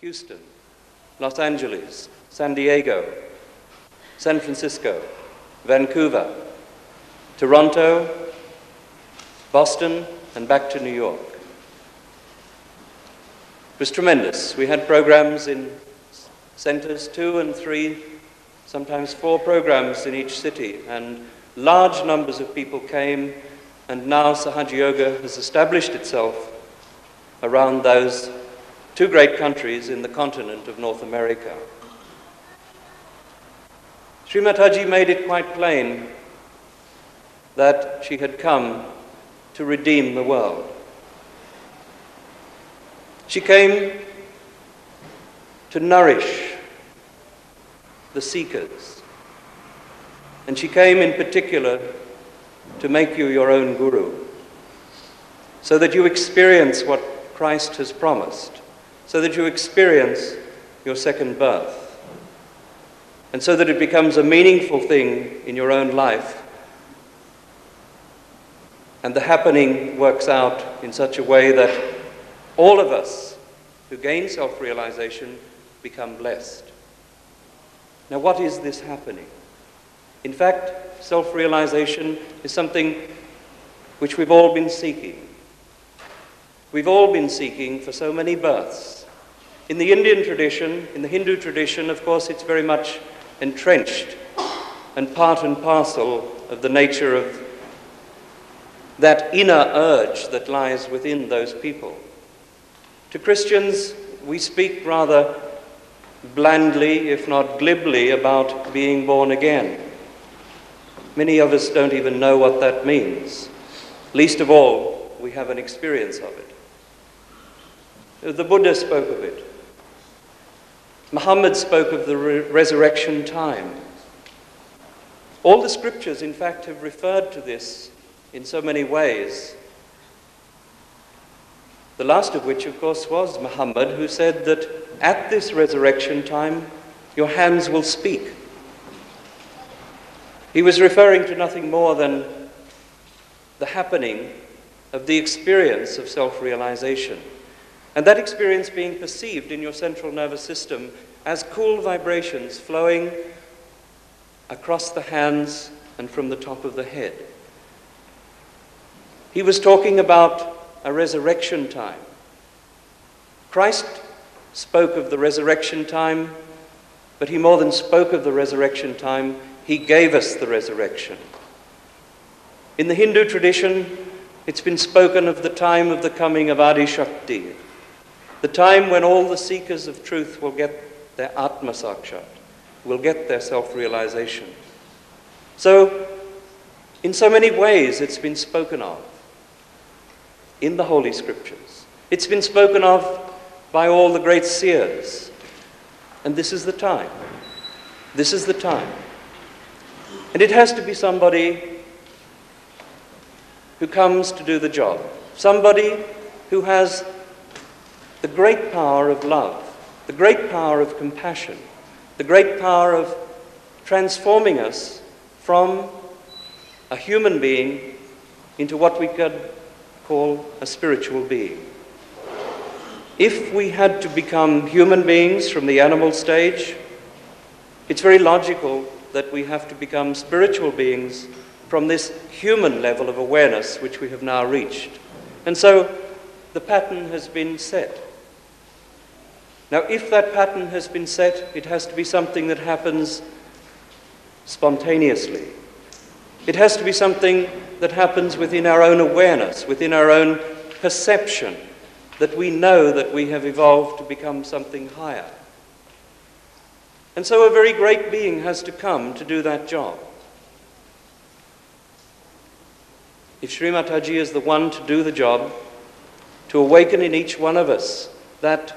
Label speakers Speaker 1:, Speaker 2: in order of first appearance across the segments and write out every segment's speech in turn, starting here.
Speaker 1: Houston, Los Angeles, San Diego, San Francisco, Vancouver, Toronto, Boston, and back to New York. It was tremendous. We had programs in centers, 2 and 3, sometimes 4 programs in each city, and large numbers of people came, and now Sahaja Yoga has established itself around those 2 great countries in the continent of North America. Sri Mataji made it quite plain that she had come to redeem the world. She came to nourish the seekers, and she came in particular to make you your own guru, so that you experience what Christ has promised, so that you experience your second birth, and so that it becomes a meaningful thing in your own life, and the happening works out in such a way that all of us who gain self-realization become blessed. Now, what is this happening? In fact, self-realization is something which we've all been seeking. We've all been seeking for so many births. In the Indian tradition, in the Hindu tradition, of course, it's very much entrenched and part and parcel of the nature of that inner urge that lies within those people. To Christians, we speak rather blandly, if not glibly, about being born again. Many of us don't even know what that means. Least of all, we have an experience of it. The Buddha spoke of it. Muhammad spoke of the resurrection time. All the scriptures, in fact, have referred to this in so many ways. The last of which, of course, was Muhammad, who said that at this resurrection time, your hands will speak. He was referring to nothing more than the happening of the experience of self-realization, and that experience being perceived in your central nervous system as cool vibrations flowing across the hands and from the top of the head. He was talking about a resurrection time. Christ spoke of the resurrection time, but he more than spoke of the resurrection time, he gave us the resurrection. In the Hindu tradition, it's been spoken of the time of the coming of Adi Shakti, the time when all the seekers of truth will get their Atma Sakshat, will get their self-realization. So, in so many ways, it's been spoken of in the Holy Scriptures. It's been spoken of by all the great seers. And this is the time. This is the time. And it has to be somebody who comes to do the job. Somebody who has the great power of love, the great power of compassion, the great power of transforming us from a human being into what we could call a spiritual being. If we had to become human beings from the animal stage, it's very logical that we have to become spiritual beings from this human level of awareness which we have now reached. And so the pattern has been set. Now, if that pattern has been set, it has to be something that happens spontaneously. It has to be something that happens within our own awareness, within our own perception, that we know that we have evolved to become something higher. And so a very great being has to come to do that job. If Sri Mataji is the one to do the job, to awaken in each one of us that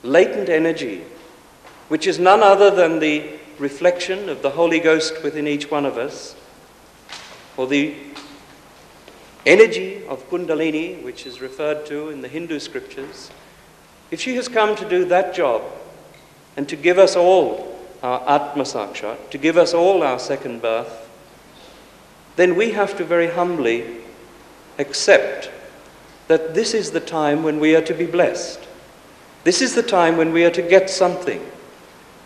Speaker 1: latent energy, which is none other than the reflection of the Holy Ghost within each one of us, or the energy of Kundalini, which is referred to in the Hindu scriptures, if she has come to do that job and to give us all our Atma Sakshat, to give us all our second birth, then we have to very humbly accept that this is the time when we are to be blessed. This is the time when we are to get something.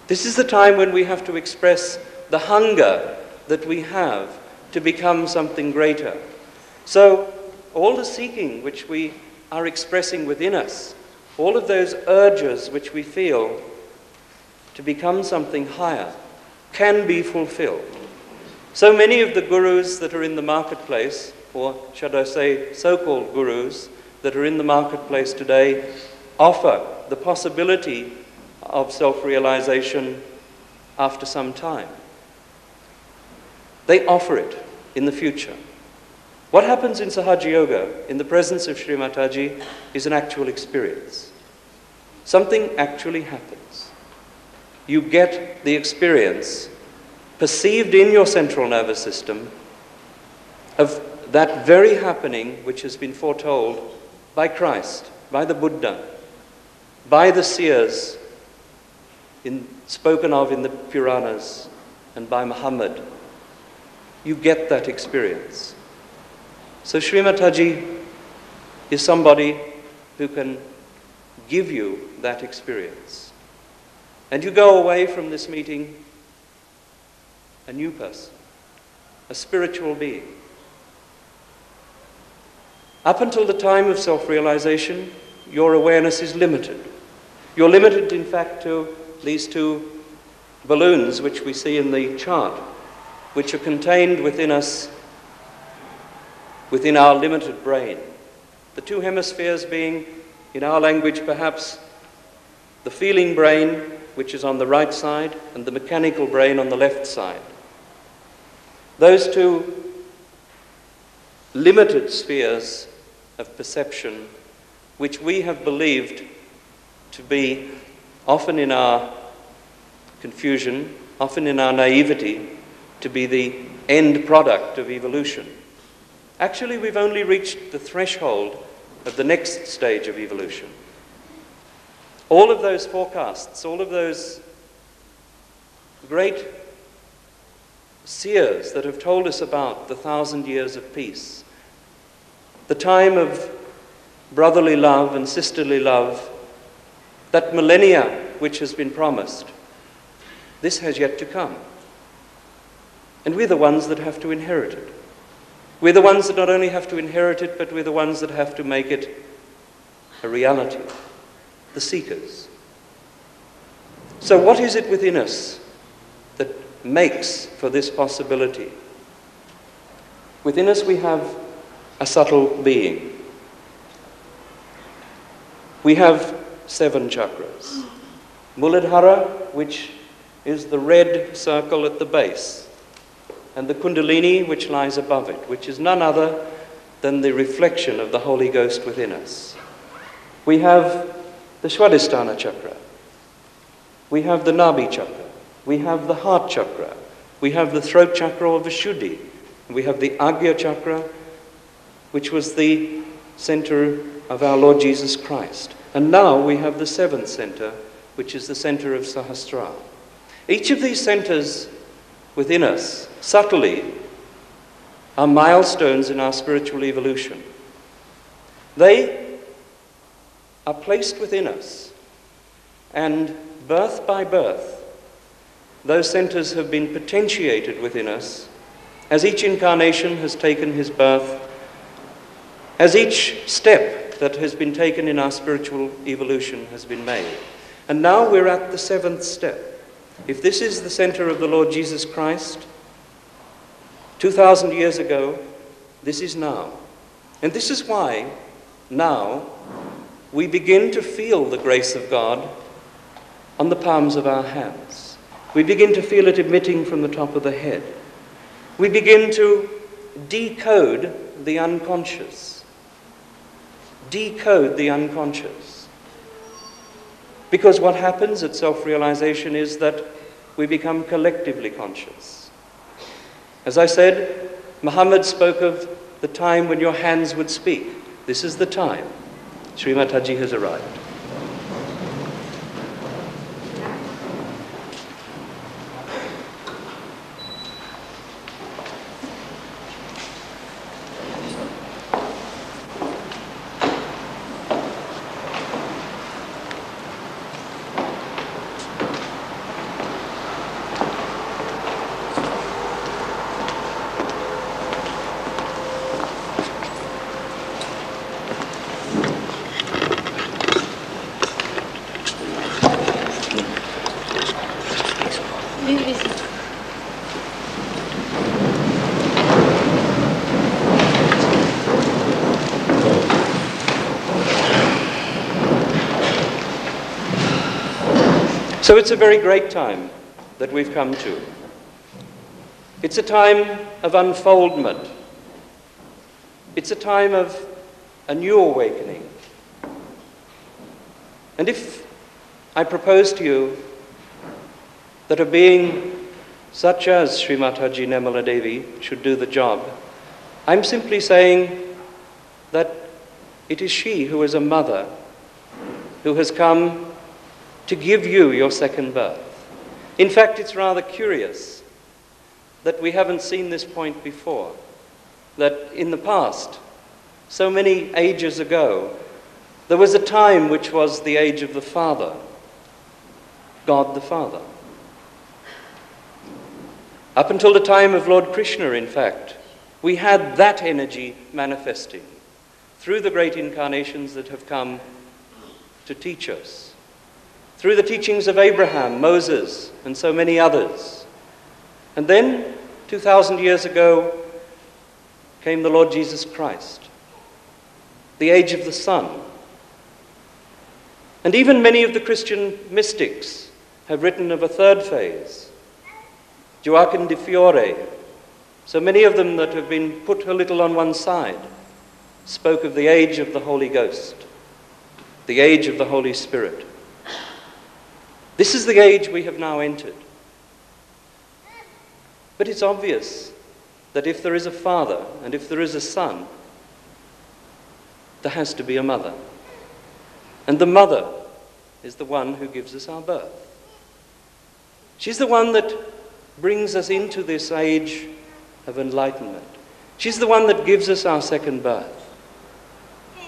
Speaker 1: This is the time when we have to express the hunger that we have to become something greater. So all the seeking which we are expressing within us, all of those urges which we feel to become something higher, can be fulfilled. So many of the gurus that are in the marketplace, or should I say so-called gurus that are in the marketplace today, offer the possibility of self-realization after some time. They offer it in the future. What happens in Sahaja Yoga, in the presence of Sri Mataji, is an actual experience. Something actually happens. You get the experience perceived in your central nervous system of that very happening which has been foretold by Christ, by the Buddha, by the seers spoken of in the Puranas, and by Muhammad. You get that experience. So Sri Mataji is somebody who can give you that experience. And you go away from this meeting a new person, a spiritual being. Up until the time of self-realization, your awareness is limited. You're limited, in fact, to these two balloons which we see in the chart, which are contained within us, within our limited brain. The two hemispheres being, in our language perhaps, the feeling brain, which is on the right side, and the mechanical brain on the left side. Those two limited spheres of perception, which we have believed to be, often in our confusion, often in our naivety, to be the end product of evolution. Actually, we've only reached the threshold of the next stage of evolution. All of those forecasts, all of those great seers that have told us about the 1,000 years of peace, the time of brotherly love and sisterly love, that millennia which has been promised, this has yet to come. And we're the ones that have to inherit it. We're the ones that not only have to inherit it, but we're the ones that have to make it a reality. The seekers. So what is it within us that makes for this possibility? Within us we have a subtle being. We have 7 chakras. Muladhara, which is the red circle at the base, and the Kundalini, which lies above it, which is none other than the reflection of the Holy Ghost within us. We have the Swadhisthana chakra. We have the Nabhi chakra. We have the heart chakra. We have the throat chakra of Vishuddhi. We have the Agya chakra, which was the center of our Lord Jesus Christ. And now we have the 7th center, which is the center of Sahasrara. Each of these centers within us, subtly, are milestones in our spiritual evolution. They are placed within us, and birth by birth, those centers have been potentiated within us as each incarnation has taken his birth, as each step that has been taken in our spiritual evolution has been made. And now we're at the 7th step. If this is the center of the Lord Jesus Christ, 2,000 years ago, this is now. And this is why now we begin to feel the grace of God on the palms of our hands. We begin to feel it emitting from the top of the head. We begin to decode the unconscious. Decode the unconscious. Because what happens at self-realization is that we become collectively conscious. As I said, Muhammad spoke of the time when your hands would speak. This is the time. Sri Mataji has arrived. So it's a very great time that we've come to. It's a time of unfoldment. It's a time of a new awakening. And if I propose to you that a being such as Sri Mataji Nirmala Devi should do the job, I'm simply saying that it is she who is a mother who has come to give you your second birth. In fact, it's rather curious that we haven't seen this point before, that in the past, so many ages ago, there was a time which was the age of the Father, God the Father. Up until the time of Lord Krishna, in fact, we had that energy manifesting through the great incarnations that have come to teach us, through the teachings of Abraham, Moses, and so many others. And then, 2,000 years ago, came the Lord Jesus Christ, the age of the Son. And even many of the Christian mystics have written of a third phase, Joachim de Fiore. So many of them that have been put a little on one side spoke of the age of the Holy Ghost, the age of the Holy Spirit. This is the age we have now entered. But it's obvious that if there is a father and if there is a son, there has to be a mother. And the mother is the one who gives us our birth. She's the one that brings us into this age of enlightenment. She's the one that gives us our second birth.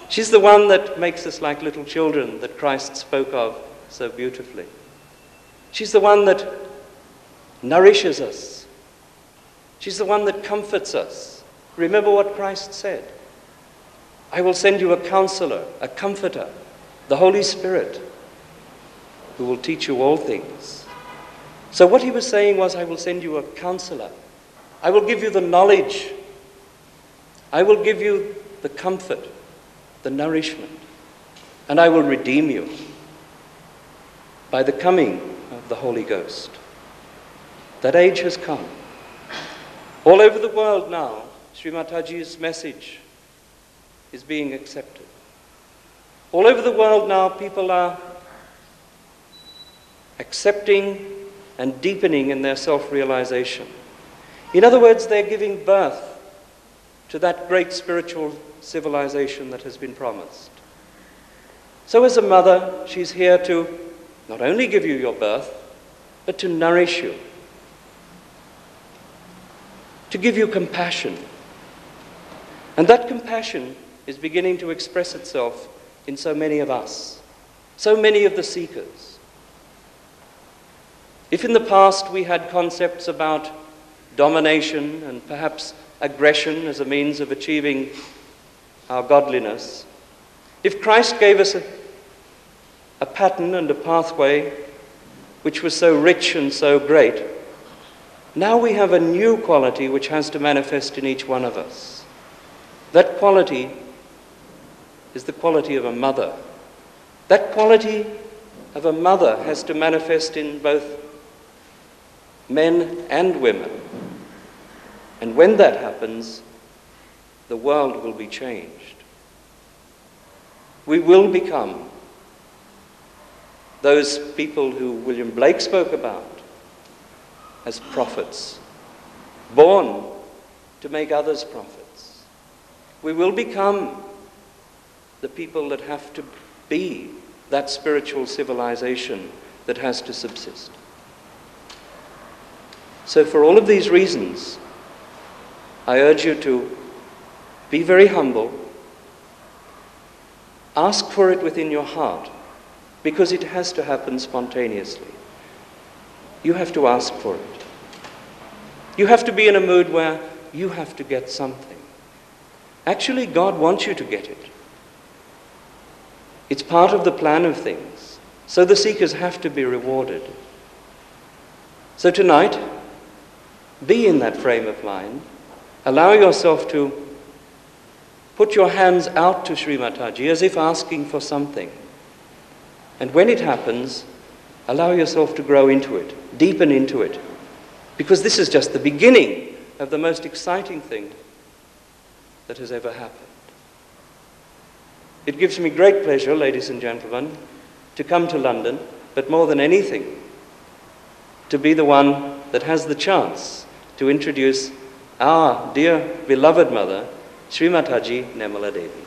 Speaker 1: She's the one that makes us like little children that Christ spoke of so beautifully. She's the one that nourishes us. She's the one that comforts us. Remember what Christ said. I will send you a counselor, a comforter, the Holy Spirit, who will teach you all things. So what he was saying was, I will send you a counselor. I will give you the knowledge. I will give you the comfort, the nourishment, and I will redeem you by the coming of the Holy Ghost. That age has come. All over the world now, Sri Mataji's message is being accepted. All over the world now, people are accepting and deepening in their self-realization. In other words, they're giving birth to that great spiritual civilization that has been promised. So as a mother, she's here to not only give you your birth, but to nourish you, to give you compassion. And that compassion is beginning to express itself in so many of us, so many of the seekers. If in the past we had concepts about domination and perhaps aggression as a means of achieving our godliness, if Christ gave us a pattern and a pathway which was so rich and so great, now we have a new quality which has to manifest in each one of us. That quality is the quality of a mother. That quality of a mother has to manifest in both men and women. And when that happens, the world will be changed. We will become those people who William Blake spoke about as prophets, born to make others prophets. We will become the people that have to be that spiritual civilization that has to subsist. So for all of these reasons, I urge you to be very humble. Ask for it within your heart, because it has to happen spontaneously. You have to ask for it. You have to be in a mood where you have to get something. Actually, God wants you to get it. It's part of the plan of things. So the seekers have to be rewarded. So tonight, be in that frame of mind. Allow yourself to put your hands out to Sri Mataji as if asking for something. And when it happens, Allow yourself to grow into it, deepen into it, because this is just the beginning of the most exciting thing that has ever happened. It gives me great pleasure, ladies and gentlemen, to come to London, but more than anything, to be the one that has the chance to introduce our dear beloved mother, Sri Mataji Nirmala Devi.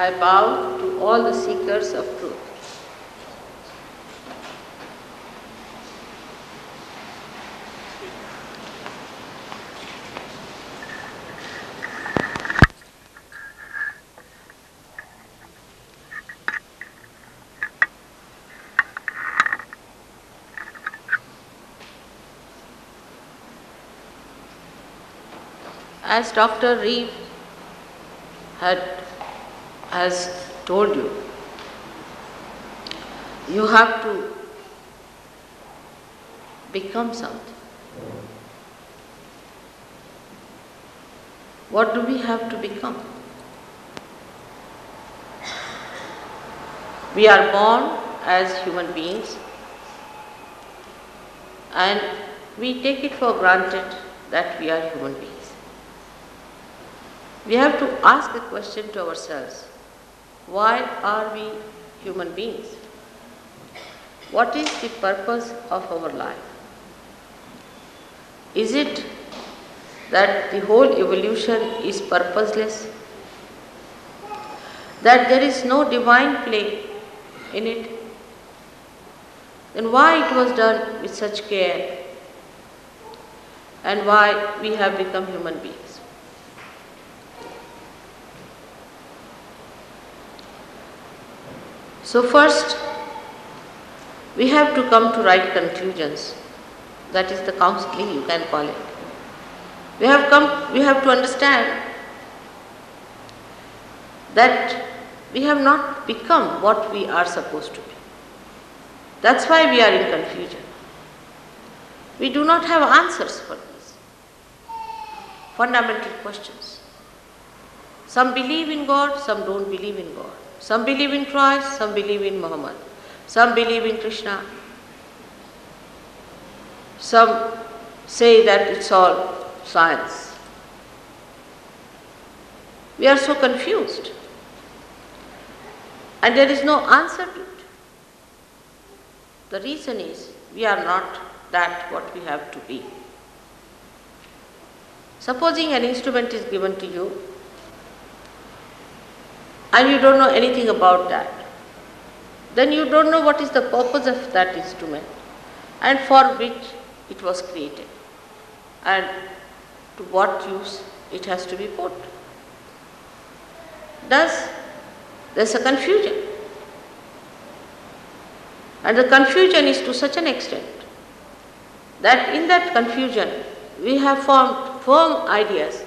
Speaker 2: I bow to all the seekers of truth. As Dr. Reeve has told you, you have to become something. What do we have to become? We are born as human beings and we take it for granted that we are human beings. We have to ask a question to ourselves. Why are we human beings? What is the purpose of our life? Is it that the whole evolution is purposeless? That there is no divine play in it? Then why it was done with such care? And why we have become human beings? So first, we have to come to right conclusions. That is the counseling, you can call it. We have to understand that we have not become what we are supposed to be. That's why we are in confusion. We do not have answers for these fundamental questions. Some believe in God, some don't believe in God. Some believe in Christ, some believe in Muhammad. Some believe in Krishna. Some say that it's all science. We are so confused. And there is no answer to it. The reason is we are not that what we have to be. Supposing an instrument is given to you and you don't know anything about that, then you don't know what is the purpose of that instrument and for which it was created and to what use it has to be put. Thus, there's a confusion. And the confusion is to such an extent that in that confusion we have formed firm ideas,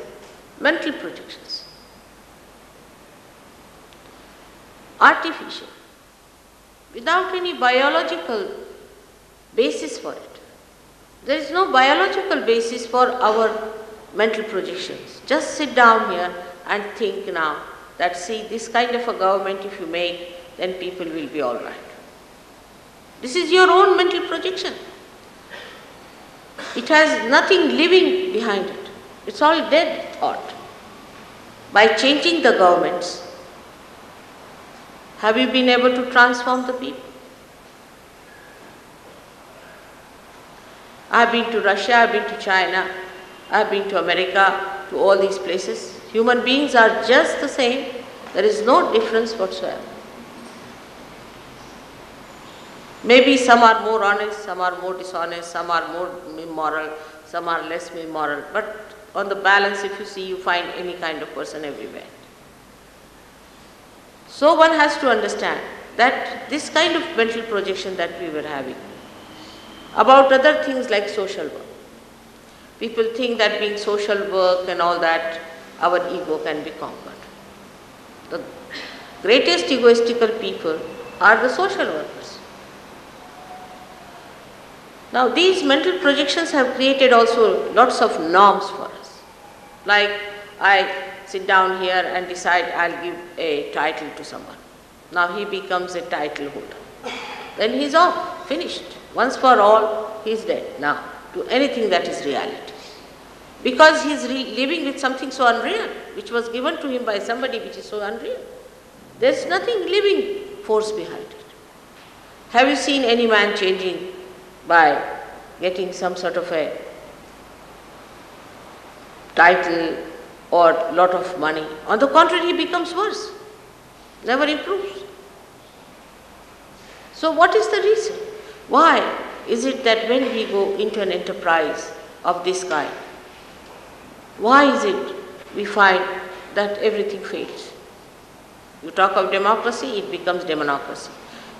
Speaker 2: mental projections, artificial, without any biological basis for it. There is no biological basis for our mental projections. Just sit down here and think now that see this kind of a government if you make, then people will be all right. This is your own mental projection. It has nothing living behind it. It's all dead thought. By changing the governments, have you been able to transform the people? I've been to Russia, I've been to China, I've been to America, to all these places. Human beings are just the same. There is no difference whatsoever. Maybe some are more honest, some are more dishonest, some are more immoral, some are less immoral. But on the balance, if you see, you find any kind of person everywhere. So one has to understand that this kind of mental projection that we were having about other things like social work. People think that being social work and all that, our ego can be conquered. The greatest egoistical people are the social workers. Now these mental projections have created also lots of norms for us. Like I sit down here and decide I'll give a title to someone. Now he becomes a title holder. Then he's off, finished. Once for all, he's dead now to anything that is reality. Because he's living with something so unreal, which was given to him by somebody which is so unreal. There's nothing living force behind it. Have you seen any man changing by getting some sort of a title or lot of money? On the contrary, he becomes worse, never improves. So what is the reason? Why is it that when we go into an enterprise of this kind, why is it we find that everything fails? You talk of democracy, it becomes demonocracy.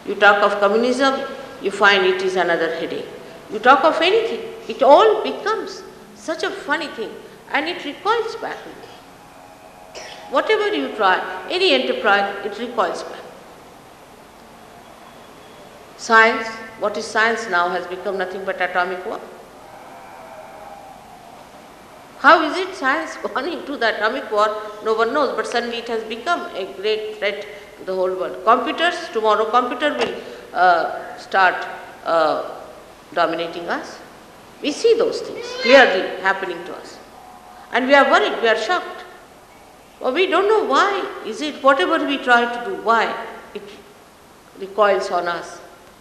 Speaker 2: You talk of communism, you find it is another headache. You talk of anything, it all becomes such a funny thing and it recoils back. Whatever you try, any enterprise, it recoils back. Science, what is science now, has become nothing but atomic war. How is it science gone into the atomic war? No one knows, but suddenly it has become a great threat to the whole world. Computers, tomorrow computer will start dominating us. We see those things clearly happening to us. And we are worried, we are shocked. Well, we don't know why is it, whatever we try to do, why it recoils on us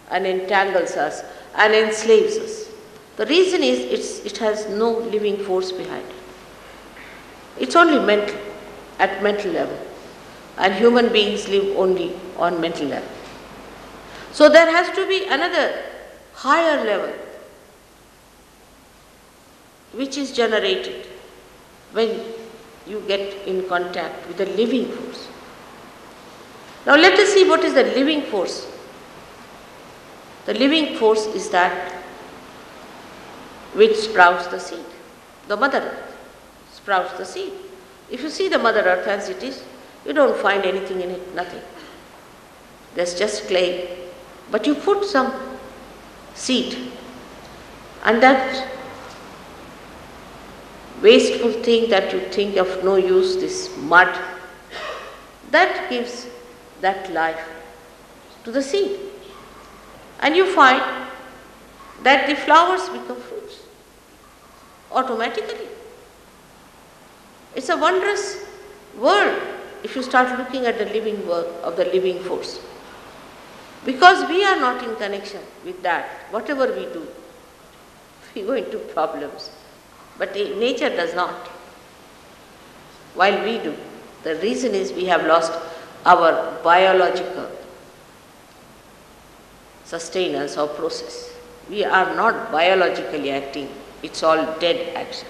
Speaker 2: and entangles us and enslaves us. The reason is it has no living force behind it. It's only mental, at mental level. And human beings live only on mental level. So there has to be another higher level which is generated when you get in contact with the living force. Now let us see what is the living force. The living force is that which sprouts the seed. The Mother Earth sprouts the seed. If you see the Mother Earth as it is, you don't find anything in it, nothing. There's just clay. But you put some seed, and that wasteful thing that you think of no use, this mud, that gives that life to the seed. And you find that the flowers become fruits automatically. It's a wondrous world if you start looking at the living work of the living force. Because we are not in connection with that, whatever we do, we go into problems. But nature does not, while we do. The reason is we have lost our biological sustenance or process. We are not biologically acting, it's all dead action.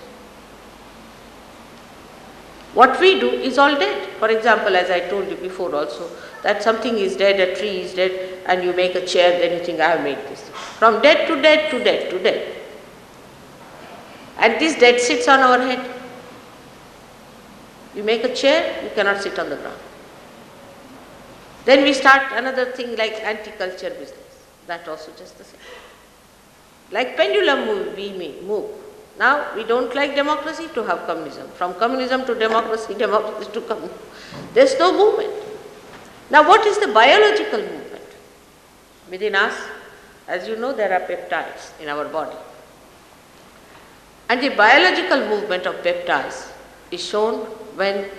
Speaker 2: What we do is all dead. For example, as I told you before also, that something is dead, a tree is dead, and you make a chair, then you think, I have made this. From dead to dead to dead to dead. And this dead sits on our head. You make a chair, you cannot sit on the ground. Then we start another thing like anti-culture business. That also just the same. Like pendulum move, we move. Now we don't like democracy to have communism. From communism to democracy, democracy to communism. There's no movement. Now what is the biological movement? Within us, as you know, there are peptides in our body. And the biological movement of peptides is shown when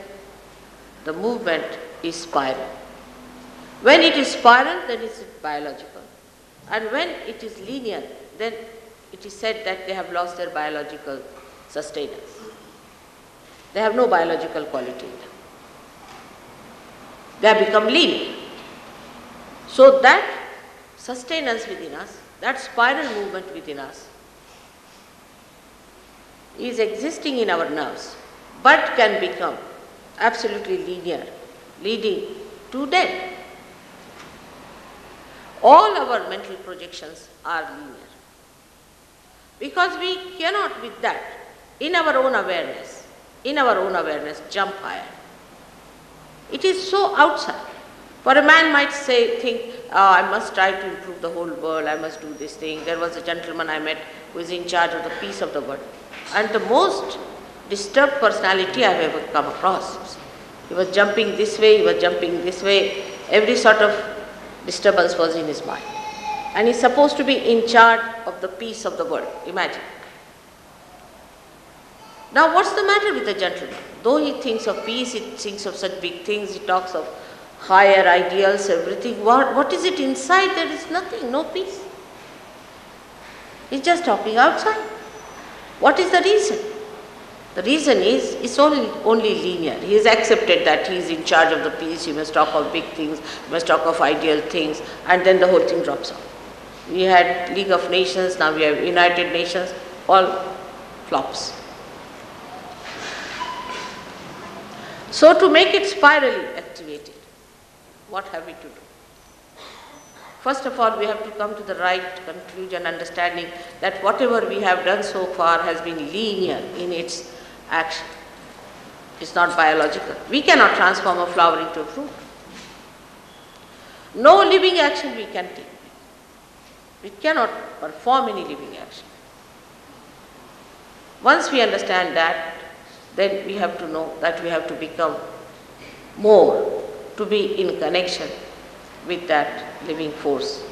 Speaker 2: the movement is spiral. When it is spiral, then it is biological. And when it is linear, then it is said that they have lost their biological sustenance. They have no biological quality in them. They have become lean. So that sustenance within us, that spiral movement within us, is existing in our nerves, but can become absolutely linear, leading to death. All our mental projections are linear. Because we cannot with that, in our own awareness, jump higher. It is so outside. For a man might think, I must try to improve the whole world, I must do this thing. There was a gentleman I met who is in charge of the peace of the world. And the most disturbed personality I have ever come across. He was jumping this way, he was jumping this way. Every sort of disturbance was in his mind. And he's supposed to be in charge of the peace of the world. Imagine. Now what's the matter with the gentleman? Though he thinks of peace, he thinks of such big things, he talks of higher ideals, everything. What is it inside? There is nothing, no peace. He's just talking outside. What is the reason? The reason is, it's only linear. He has accepted that he is in charge of the peace, he must talk of big things, he must talk of ideal things, and then the whole thing drops off. We had League of Nations, now we have United Nations, all flops. So to make it spirally activated, what have we to do? First of all, we have to come to the right conclusion, understanding that whatever we have done so far has been linear in its action. It's not biological. We cannot transform a flower into a fruit. No living action we can take. We cannot perform any living action. Once we understand that, then we have to know that we have to become more, to be in connection with that living force,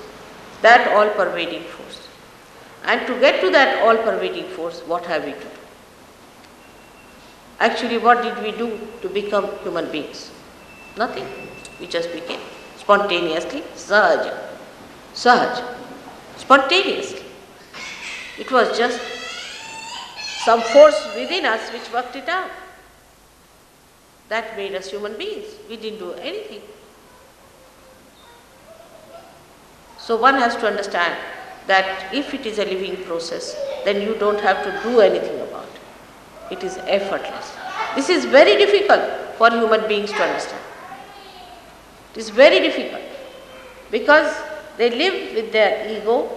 Speaker 2: that all-pervading force. And to get to that all-pervading force, what have we to do? Actually, what did we do to become human beings? Nothing. We just became spontaneously, sahaja, spontaneously. It was just some force within us which worked it out. That made us human beings. We didn't do anything. So one has to understand that if it is a living process, then you don't have to do anything about it. It is effortless. This is very difficult for human beings to understand. It is very difficult because they live with their ego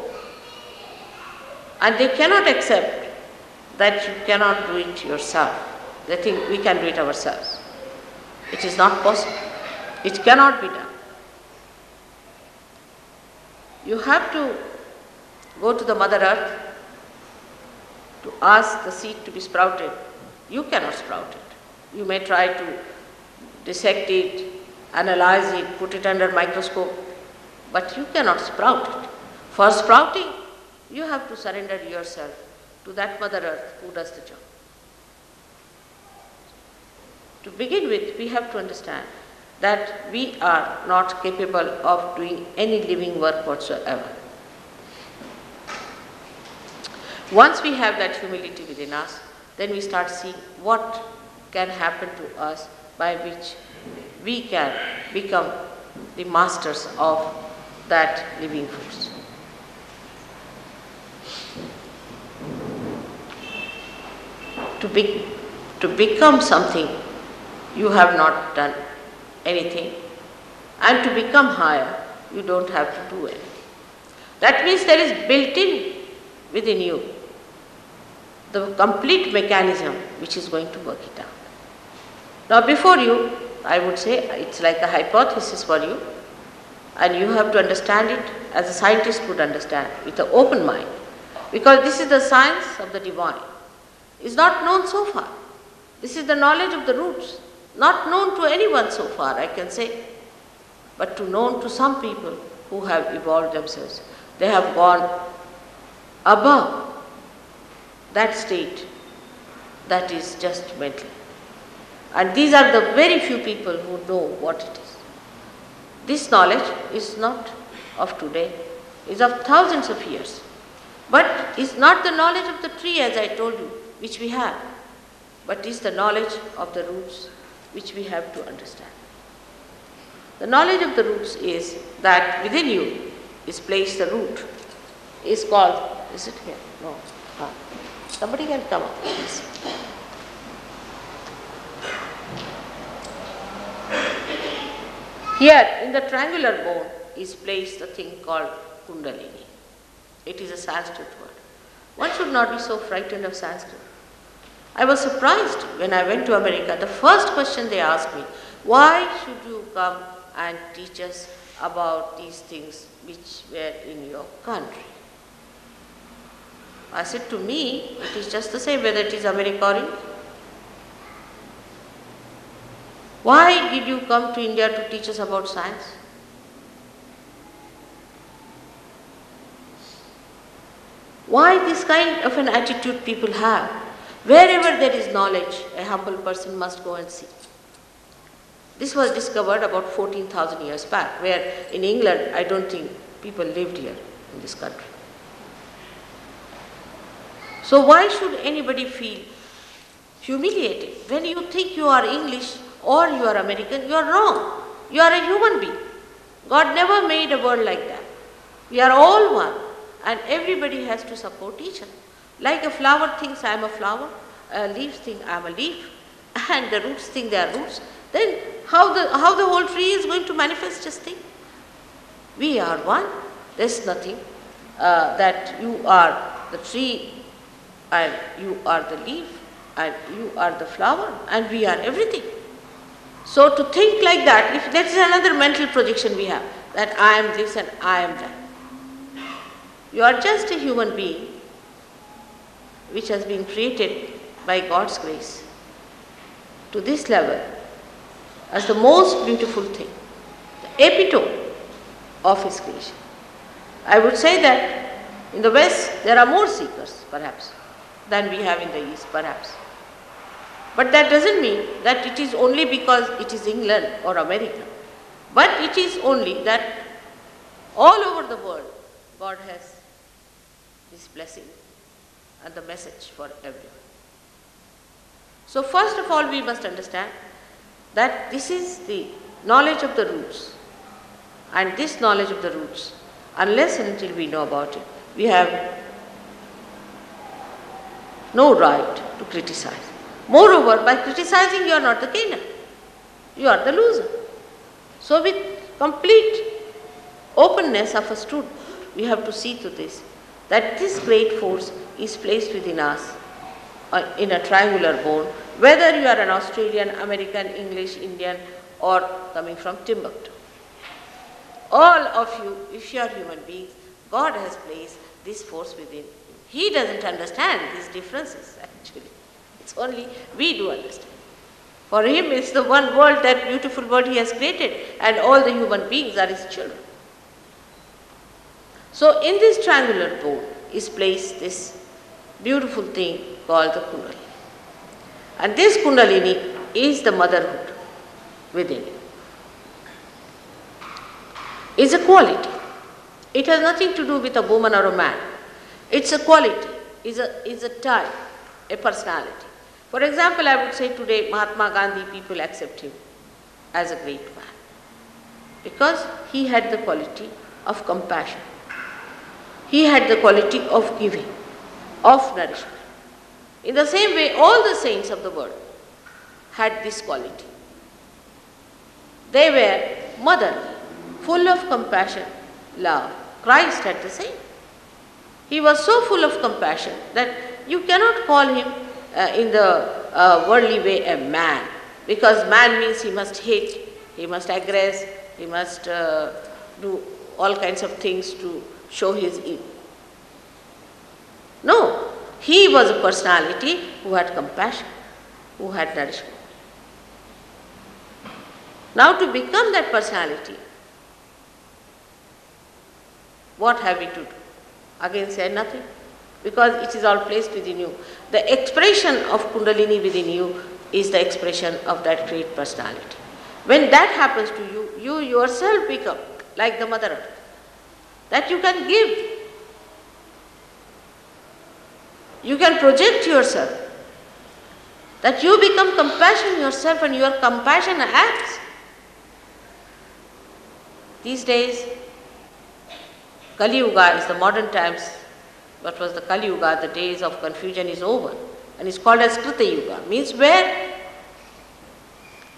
Speaker 2: and they cannot accept that you cannot do it yourself. They think we can do it ourselves. It is not possible. It cannot be done. You have to go to the Mother Earth to ask the seed to be sprouted. You cannot sprout it. You may try to dissect it, analyze it, put it under microscope, but you cannot sprout it. For sprouting, you have to surrender yourself to that Mother Earth who does the job. To begin with, we have to understand that we are not capable of doing any living work whatsoever. Once we have that humility within us, then we start seeing what can happen to us by which we can become the masters of that living force. To become something, you have not done anything, and to become higher, you don't have to do anything. That means there is built in within you the complete mechanism which is going to work it out. Now before you, I would say it's like a hypothesis for you, and you have to understand it as a scientist would understand, with an open mind, because this is the science of the divine. It's not known so far. This is the knowledge of the roots, not known to anyone so far, I can say, but known to some people who have evolved themselves. They have gone above that state that is just mental. And these are the very few people who know what it is. This knowledge is not of today, is of thousands of years. But is not the knowledge of the tree, as I told you, which we have, but is the knowledge of the roots which we have to understand. The knowledge of the roots is that within you is placed the root, is called, is it here? No. Somebody can come up, please. Here in the triangular bone is placed the thing called Kundalini. It is a Sanskrit word. One should not be so frightened of Sanskrit. I was surprised when I went to America. The first question they asked me, why should you come and teach us about these things which were in your country? I said, to me, it is just the same whether it is America or India. Why did you come to India to teach us about science? Why this kind of an attitude people have? Wherever there is knowledge, a humble person must go and see. This was discovered about 14,000 years back, where in England, I don't think people lived here in this country. So why should anybody feel humiliated? When you think you are English or you are American, you are wrong. You are a human being. God never made a world like that. We are all one, and everybody has to support each other. Like a flower thinks I am a flower, a leaf thinks I am a leaf, and the roots think they are roots, then how the whole tree is going to manifest, just think. We are one. There is nothing that you are the tree and you are the leaf and you are the flower and we are everything. So to think like that, if that is another mental projection we have, that I am this and I am that. You are just a human being which has been created by God's grace to this level as the most beautiful thing, the epitome of His creation. I would say that in the West there are more seekers perhaps than we have in the East perhaps. But that doesn't mean that it is only because it is England or America, but it is only that all over the world God has His blessing and the message for everyone. So first of all we must understand that this is the knowledge of the roots, and this knowledge of the roots, unless and until we know about it, we have no right to criticize. Moreover, by criticizing you are not the gainer, you are the loser. So with complete openness of a student, we have to see to this, that this great force is placed within us in a triangular bone, whether you are an Australian, American, English, Indian or coming from Timbuktu. All of you, if you are human beings, God has placed this force within you. He doesn't understand these differences actually. It's only we do understand. For Him it's the one world, that beautiful world He has created, and all the human beings are His children. So in this triangular bone is placed this beautiful thing called the Kundalini. And this Kundalini is the motherhood within you. It's a quality. It has nothing to do with a woman or a man. It's a quality, is a type, a personality. For example, I would say today Mahatma Gandhi, people accept him as a great man because he had the quality of compassion. He had the quality of giving, of nourishment. In the same way, all the saints of the world had this quality. They were motherly, full of compassion, love. Christ had the same. He was so full of compassion that you cannot call him in the worldly way a man, because man means he must hate, he must aggress, he must do all kinds of things to show his evil. No, he was a personality who had compassion, who had nourishment. Now to become that personality, what have we to do? Again say nothing, because it is all placed within you. The expression of Kundalini within you is the expression of that great personality. When that happens to you, you yourself become like the Mother Earth, that you can give. You can project yourself, that you become compassion yourself and your compassion acts. These days, Kali Yuga is the modern times. What was the Kali Yuga? The days of confusion is over, and it's called as Krita Yuga, means where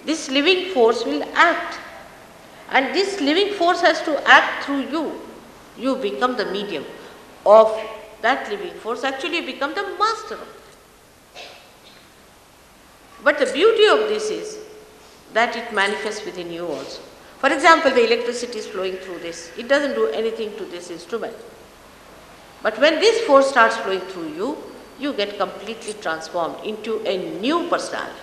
Speaker 2: this living force will act, and this living force has to act through you. You become the medium of that living force, actually you become the master of it. But the beauty of this is that it manifests within you also. For example, the electricity is flowing through this. It doesn't do anything to this instrument. But when this force starts flowing through you, you get completely transformed into a new personality.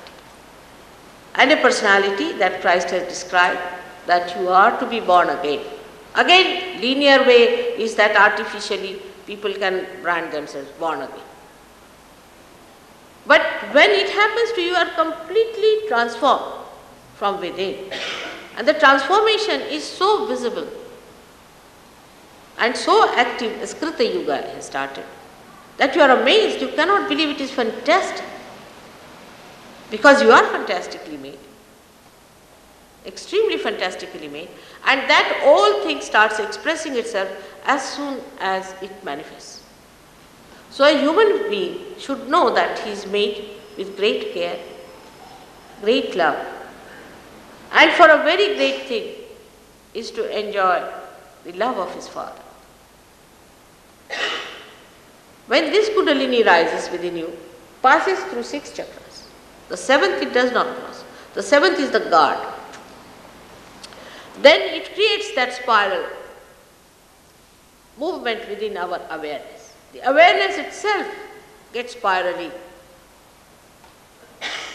Speaker 2: And a personality that Christ has described, that you are to be born again. Again, linear way is that artificially people can brand themselves born again. But when it happens to you, you are completely transformed from within. And the transformation is so visible and so active as Krita Yuga has started, that you are amazed, you cannot believe it is fantastic. Because you are fantastically made, extremely fantastically made, and that whole thing starts expressing itself as soon as it manifests. So a human being should know that he is made with great care, great love, and for a very great thing is to enjoy the love of his Father. When this Kundalini rises within you, passes through 6 chakras. The 7th it does not cross. The 7th is the guard. Then it creates that spiral movement within our awareness. The awareness itself gets spirally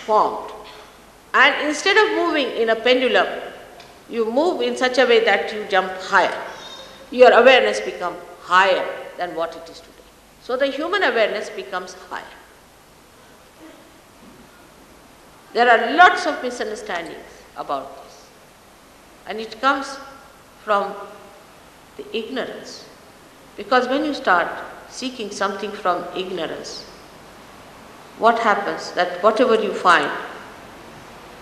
Speaker 2: formed. And instead of moving in a pendulum, you move in such a way that you jump higher. Your awareness becomes higher than what it is today. So the human awareness becomes higher. There are lots of misunderstandings about this. And it comes from the ignorance. Because when you start seeking something from ignorance, what happens? That whatever you find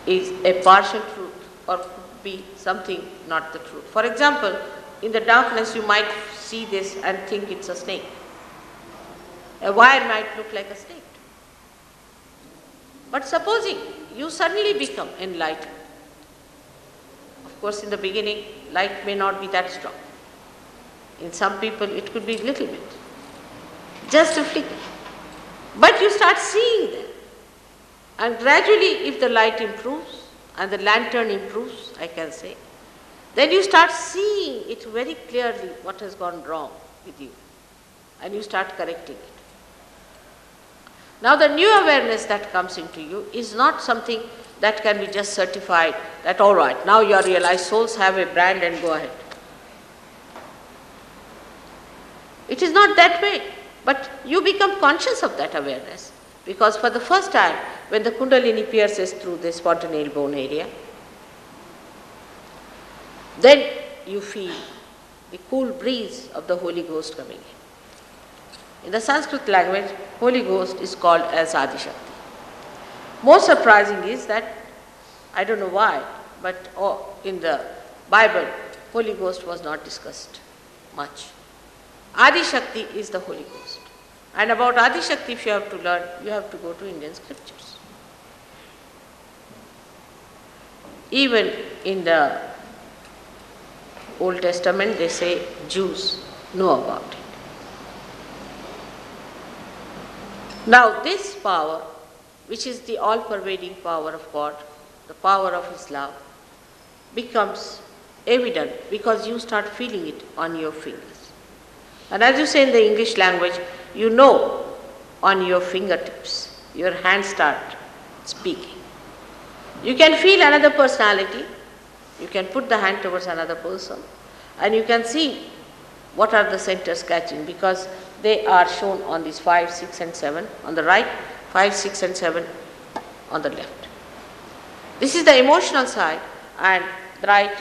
Speaker 2: is a partial truth or could be something not the truth. For example, in the darkness you might see this and think it's a snake. A wire might look like a snake. But supposing you suddenly become enlightened. Of course, in the beginning, light may not be that strong. In some people, it could be a little bit, just a flicker. But you start seeing them. And gradually, if the light improves and the lantern improves, I can say, then you start seeing it very clearly what has gone wrong with you. And you start correcting it. Now the new awareness that comes into you is not something that can be just certified that all right, now your realized souls have a brand and go ahead. It is not that way, but you become conscious of that awareness because for the first time when the Kundalini pierces through the spontaneal bone area, then you feel the cool breeze of the Holy Ghost coming in. In the Sanskrit language, Holy Ghost is called as Adi Shakti. Most surprising is that, I don't know why, but in the Bible, Holy Ghost was not discussed much. Adi Shakti is the Holy Ghost. And about Adi Shakti, if you have to learn, you have to go to Indian scriptures. Even in the Old Testament, they say Jews know about it. Now this power, which is the all-pervading power of God, the power of His love, becomes evident because you start feeling it on your fingers. And as you say in the English language, you know on your fingertips, your hands start speaking. You can feel another personality, you can put the hand towards another person, and you can see what are the centers catching because they are shown on these 5, 6 and 7 on the right, 5, 6 and 7 on the left. This is the emotional side and the right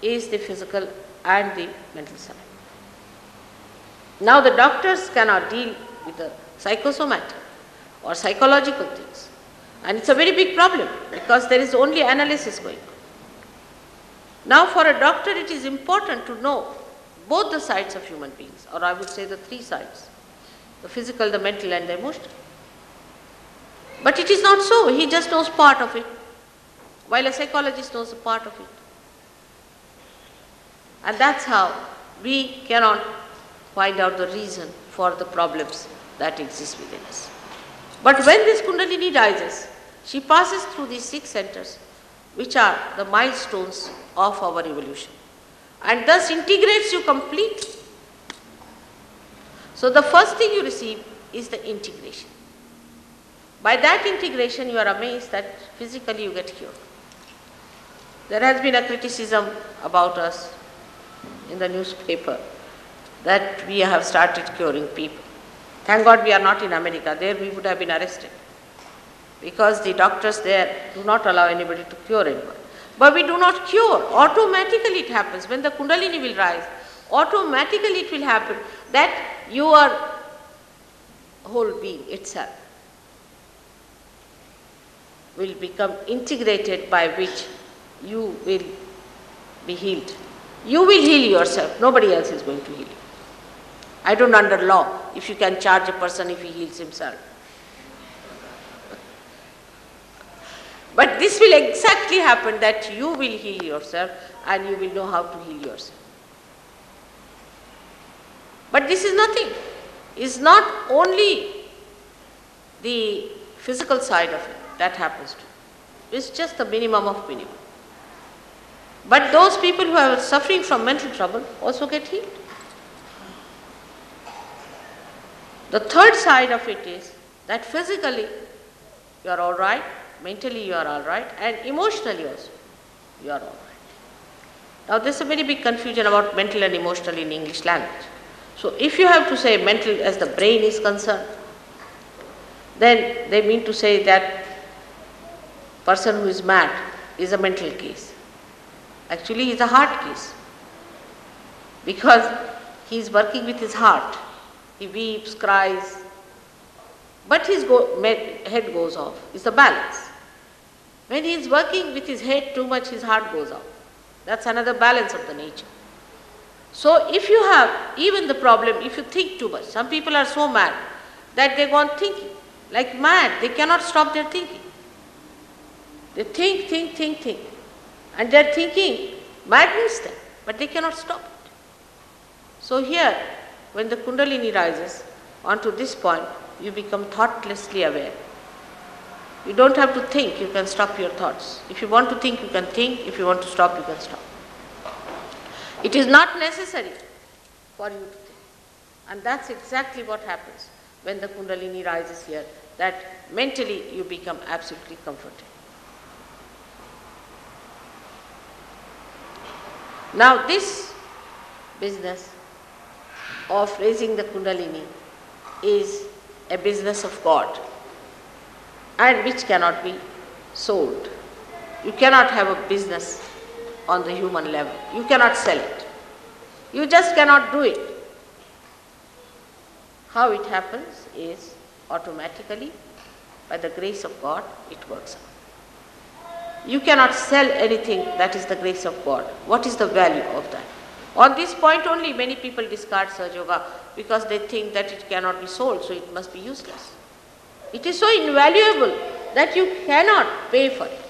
Speaker 2: is the physical and the mental side. Now the doctors cannot deal with the psychosomatic or psychological things. And it's a very big problem because there is only analysis going on. Now for a doctor it is important to know both the sides of human beings, or I would say the three sides, the physical, the mental and the emotional. But it is not so, he just knows part of it, while a psychologist knows a part of it. And that's how we cannot find out the reason for the problems that exist within us. But when this Kundalini rises, she passes through these 6 centers, which are the milestones of our evolution, and thus integrates you completely. So the first thing you receive is the integration. By that integration, you are amazed that physically you get cured. There has been a criticism about us in the newspaper that we have started curing people. Thank God we are not in America. There we would have been arrested, because the doctors there do not allow anybody to cure anyone. But we do not cure. Automatically it happens. When the Kundalini will rise, automatically it will happen that your whole being itself will become integrated, by which you will be healed. You will heal yourself. Nobody else is going to heal you. I don't under law if you can charge a person if he heals himself. But this will exactly happen, that you will heal yourself and you will know how to heal yourself. But this is nothing. It's not only the physical side of it that happens to you. It's just the minimum of minimum. But those people who are suffering from mental trouble also get healed. The third side of it is that physically you are all right, mentally you are all right, and emotionally also you are all right. Now there's a very big confusion about mental and emotional in English language. So if you have to say mental as the brain is concerned, then they mean to say that person who is mad is a mental case. Actually he is a heart case, because he is working with his heart. He weeps, cries, but his head goes off. It's the balance. When he is working with his head too much, his heart goes off. That's another balance of the nature. So if you have even the problem, if you think too much, some people are so mad that they go on thinking, like mad, they cannot stop their thinking. They think, and their thinking maddens them, but they cannot stop it. So here, when the Kundalini rises onto this point, you become thoughtlessly aware. You don't have to think, you can stop your thoughts. If you want to think, you can think. If you want to stop, you can stop. It is not necessary for you to think. And that's exactly what happens when the Kundalini rises here, that mentally you become absolutely comforted. Now this business of raising the Kundalini is a business of God, and which cannot be sold. You cannot have a business on the human level. You cannot sell it. You just cannot do it. How it happens is automatically, by the grace of God, it works out. You cannot sell anything that is the grace of God. What is the value of that? On this point only many people discard Sahaja Yoga, because they think that it cannot be sold, so it must be useless. It is so invaluable that you cannot pay for it.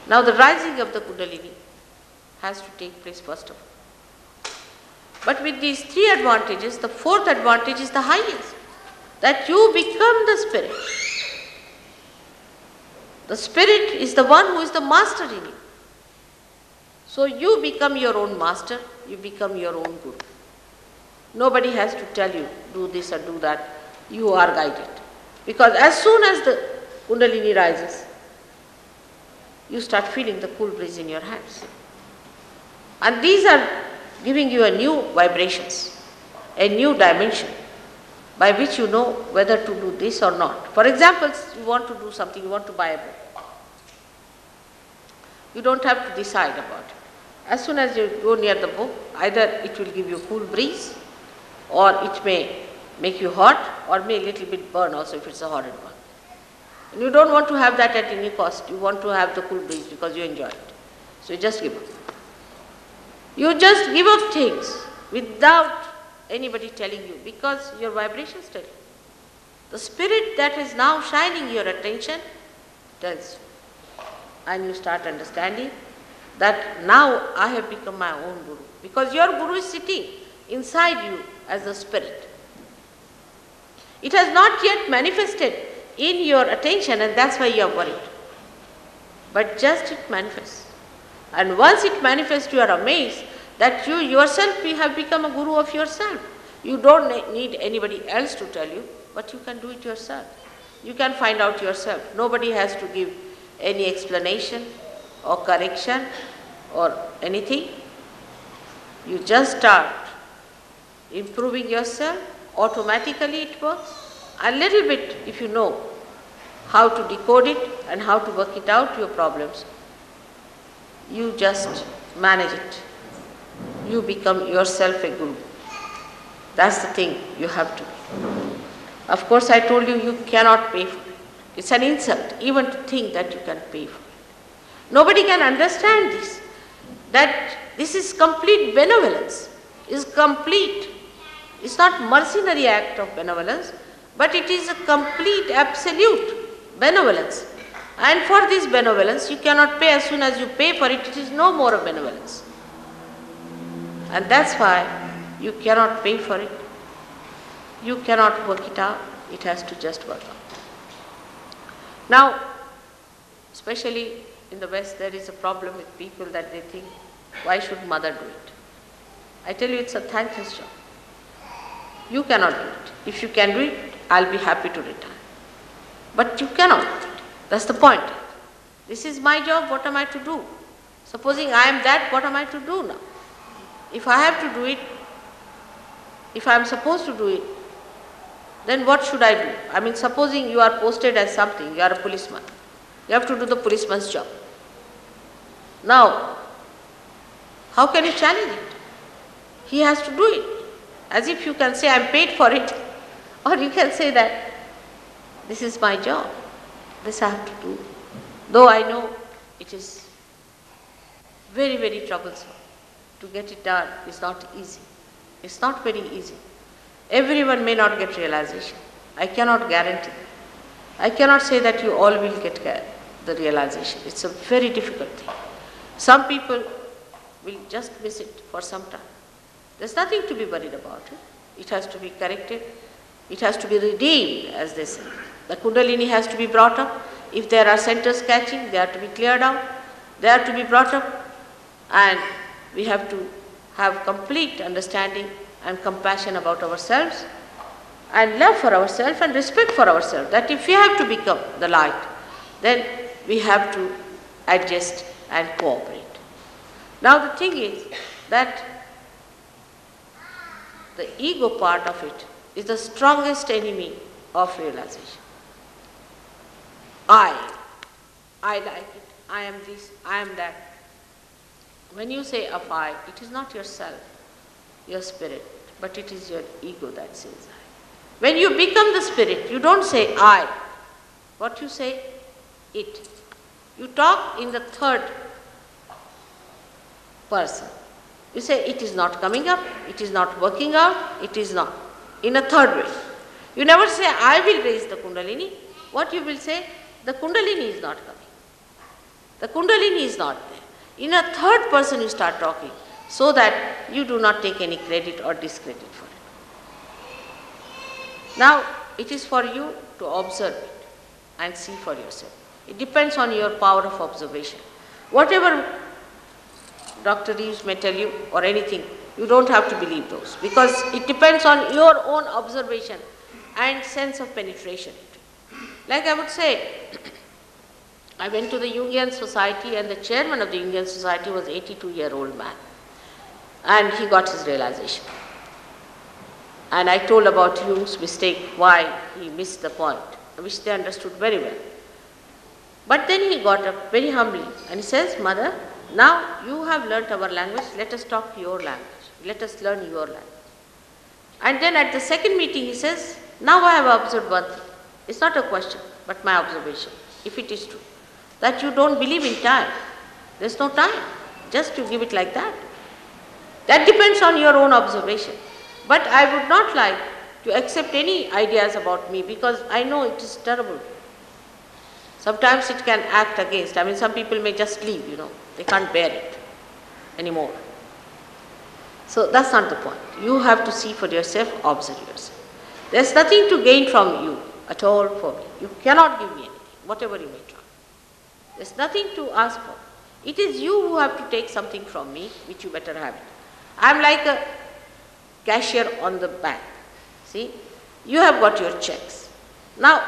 Speaker 2: Now the rising of the Kundalini has to take place first of all. But with these 3 advantages, the 4th advantage is the highest, that you become the spirit. The spirit is the one who is the master in you. So you become your own master, you become your own guru. Nobody has to tell you, do this or do that. You are guided. Because as soon as the Kundalini rises, you start feeling the cool breeze in your hands. And these are giving you a new vibrations, a new dimension, by which you know whether to do this or not. For example, you want to do something, you want to buy a book. You don't have to decide about it. As soon as you go near the book, either it will give you cool breeze, or it may make you hot, or may a little bit burn also if it's a horrid one. And you don't want to have that at any cost. You want to have the cool breeze because you enjoy it. So you just give up. You just give up things without anybody telling you, because your vibrations tell you. The spirit that is now shining your attention tells you. And you start understanding that now I have become my own guru. Because your guru is sitting inside you as the spirit. It has not yet manifested in your attention, and that's why you are worried. But just it manifests. And once it manifests, you are amazed that you yourself have become a guru of yourself. You don't need anybody else to tell you, but you can do it yourself. You can find out yourself. Nobody has to give any explanation or correction or anything. You just start improving yourself. Automatically it works. A little bit, if you know how to decode it and how to work it out, your problems, you just manage it. You become yourself a guru. That's the thing you have to be. Of course, I told you, you cannot pay for it. It's an insult even to think that you can pay for it. Nobody can understand this, that this is complete benevolence, is complete. It's not mercenary act of benevolence, but it is a complete, absolute benevolence. And for this benevolence, you cannot pay. As soon as you pay for it, it is no more a benevolence. And that's why you cannot pay for it. You cannot work it out. It has to just work out. Now, especially in the West, there is a problem with people that they think, why should mother do it? I tell you, it's a thankless job. You cannot do it. If you can do it, I'll be happy to retire. But you cannot do it. That's the point. This is my job, what am I to do? Supposing I am that, what am I to do now? If I have to do it, if I am supposed to do it, then what should I do? I mean, supposing you are posted as something, you are a policeman. You have to do the policeman's job. Now, how can you challenge it? He has to do it. As if you can say, I am paid for it. Or you can say that, this is my job. This I have to do. Though I know it is very, very troublesome. To get it done is not easy. It's not very easy. Everyone may not get realization. I cannot guarantee that. I cannot say that you all will get the realization. It's a very difficult thing. Some people will just miss it for some time. There's nothing to be worried about it. It has to be corrected. It has to be redeemed, as they say. The Kundalini has to be brought up. If there are centers catching, they are to be cleared out. They are to be brought up. And we have to have complete understanding and compassion about ourselves, and love for ourselves and respect for ourselves. That if we have to become the light, then we have to adjust and cooperate. Now the thing is that the ego part of it is the strongest enemy of realization. I like it, I am this, I am that. When you say of I, it is not yourself, your spirit, but it is your ego that says I. When you become the spirit, you don't say I. What you say? It. You talk in the third person. You say it is not coming up, it is not working out, it is not. In a third way. You never say I will raise the Kundalini. What you will say? The Kundalini is not coming. The Kundalini is not there. In a third person you start talking, so that you do not take any credit or discredit for it. Now, it is for you to observe it and see for yourself. It depends on your power of observation. Whatever Dr. Reeves may tell you or anything, you don't have to believe those, because it depends on your own observation and sense of penetration. Like I would say, I went to the Jungian Society, and the chairman of the Jungian Society was an 82-year-old man. And he got his realization. And I told about Jung's mistake, why he missed the point, which they understood very well. But then he got up very humbly and he says, Mother, now you have learnt our language, let us talk your language. Let us learn your language. And then at the second meeting he says, now I have observed one thing. It's not a question, but my observation, if it is true, that you don't believe in time. There's no time, just to give it like that. That depends on your own observation. But I would not like to accept any ideas about me because I know it is terrible. Sometimes it can act against. I mean, some people may just leave, they can't bear it anymore. So that's not the point. You have to see for yourself, observe yourself. There's nothing to gain from you at all for me. You cannot give me anything, whatever you may try. There's nothing to ask for. It is you who have to take something from me, which you better have it. I'm like a cashier on the bank. See, you have got your checks. Now,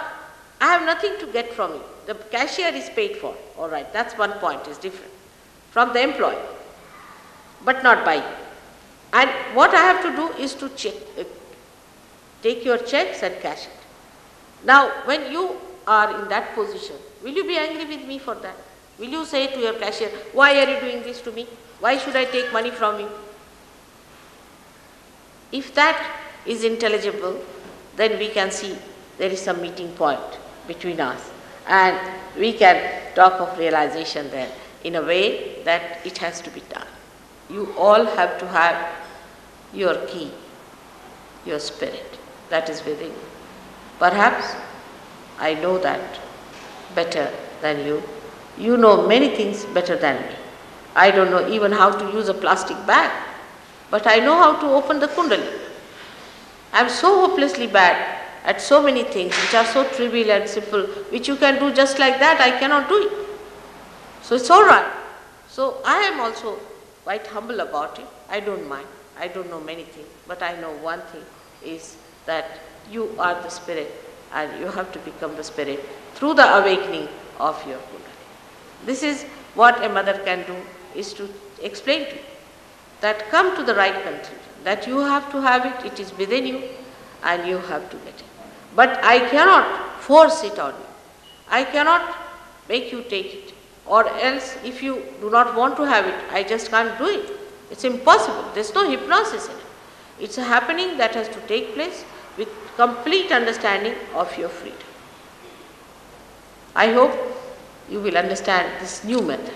Speaker 2: I have nothing to get from you. The cashier is paid for, all right, that's one point, is different from the employee, but not by you. And what I have to do is to take your checks and cash it. Now, when you are in that position, will you be angry with me for that? Will you say to your cashier, why are you doing this to me? Why should I take money from you? If that is intelligible, then we can see there is some meeting point between us. And we can talk of realization there in a way that it has to be done. You all have to have your key, your spirit that is within you. Perhaps I know that better than you. You know many things better than me. I don't know even how to use a plastic bag, but I know how to open the Kundalini. I am so hopelessly bad at so many things which are so trivial and simple, which you can do just like that. I cannot do it. So it's all right. So I am also quite humble about it. I don't mind. I don't know many things, but I know one thing is that you are the spirit and you have to become the spirit through the awakening of your Kundalini. This is what a mother can do, is to explain to you that come to the right conclusion, that you have to have it, it is within you and you have to get it. But I cannot force it on you. I cannot make you take it. Or else if you do not want to have it, I just can't do it. It's impossible. There's no hypnosis in it. It's a happening that has to take place with complete understanding of your freedom. I hope you will understand this new method,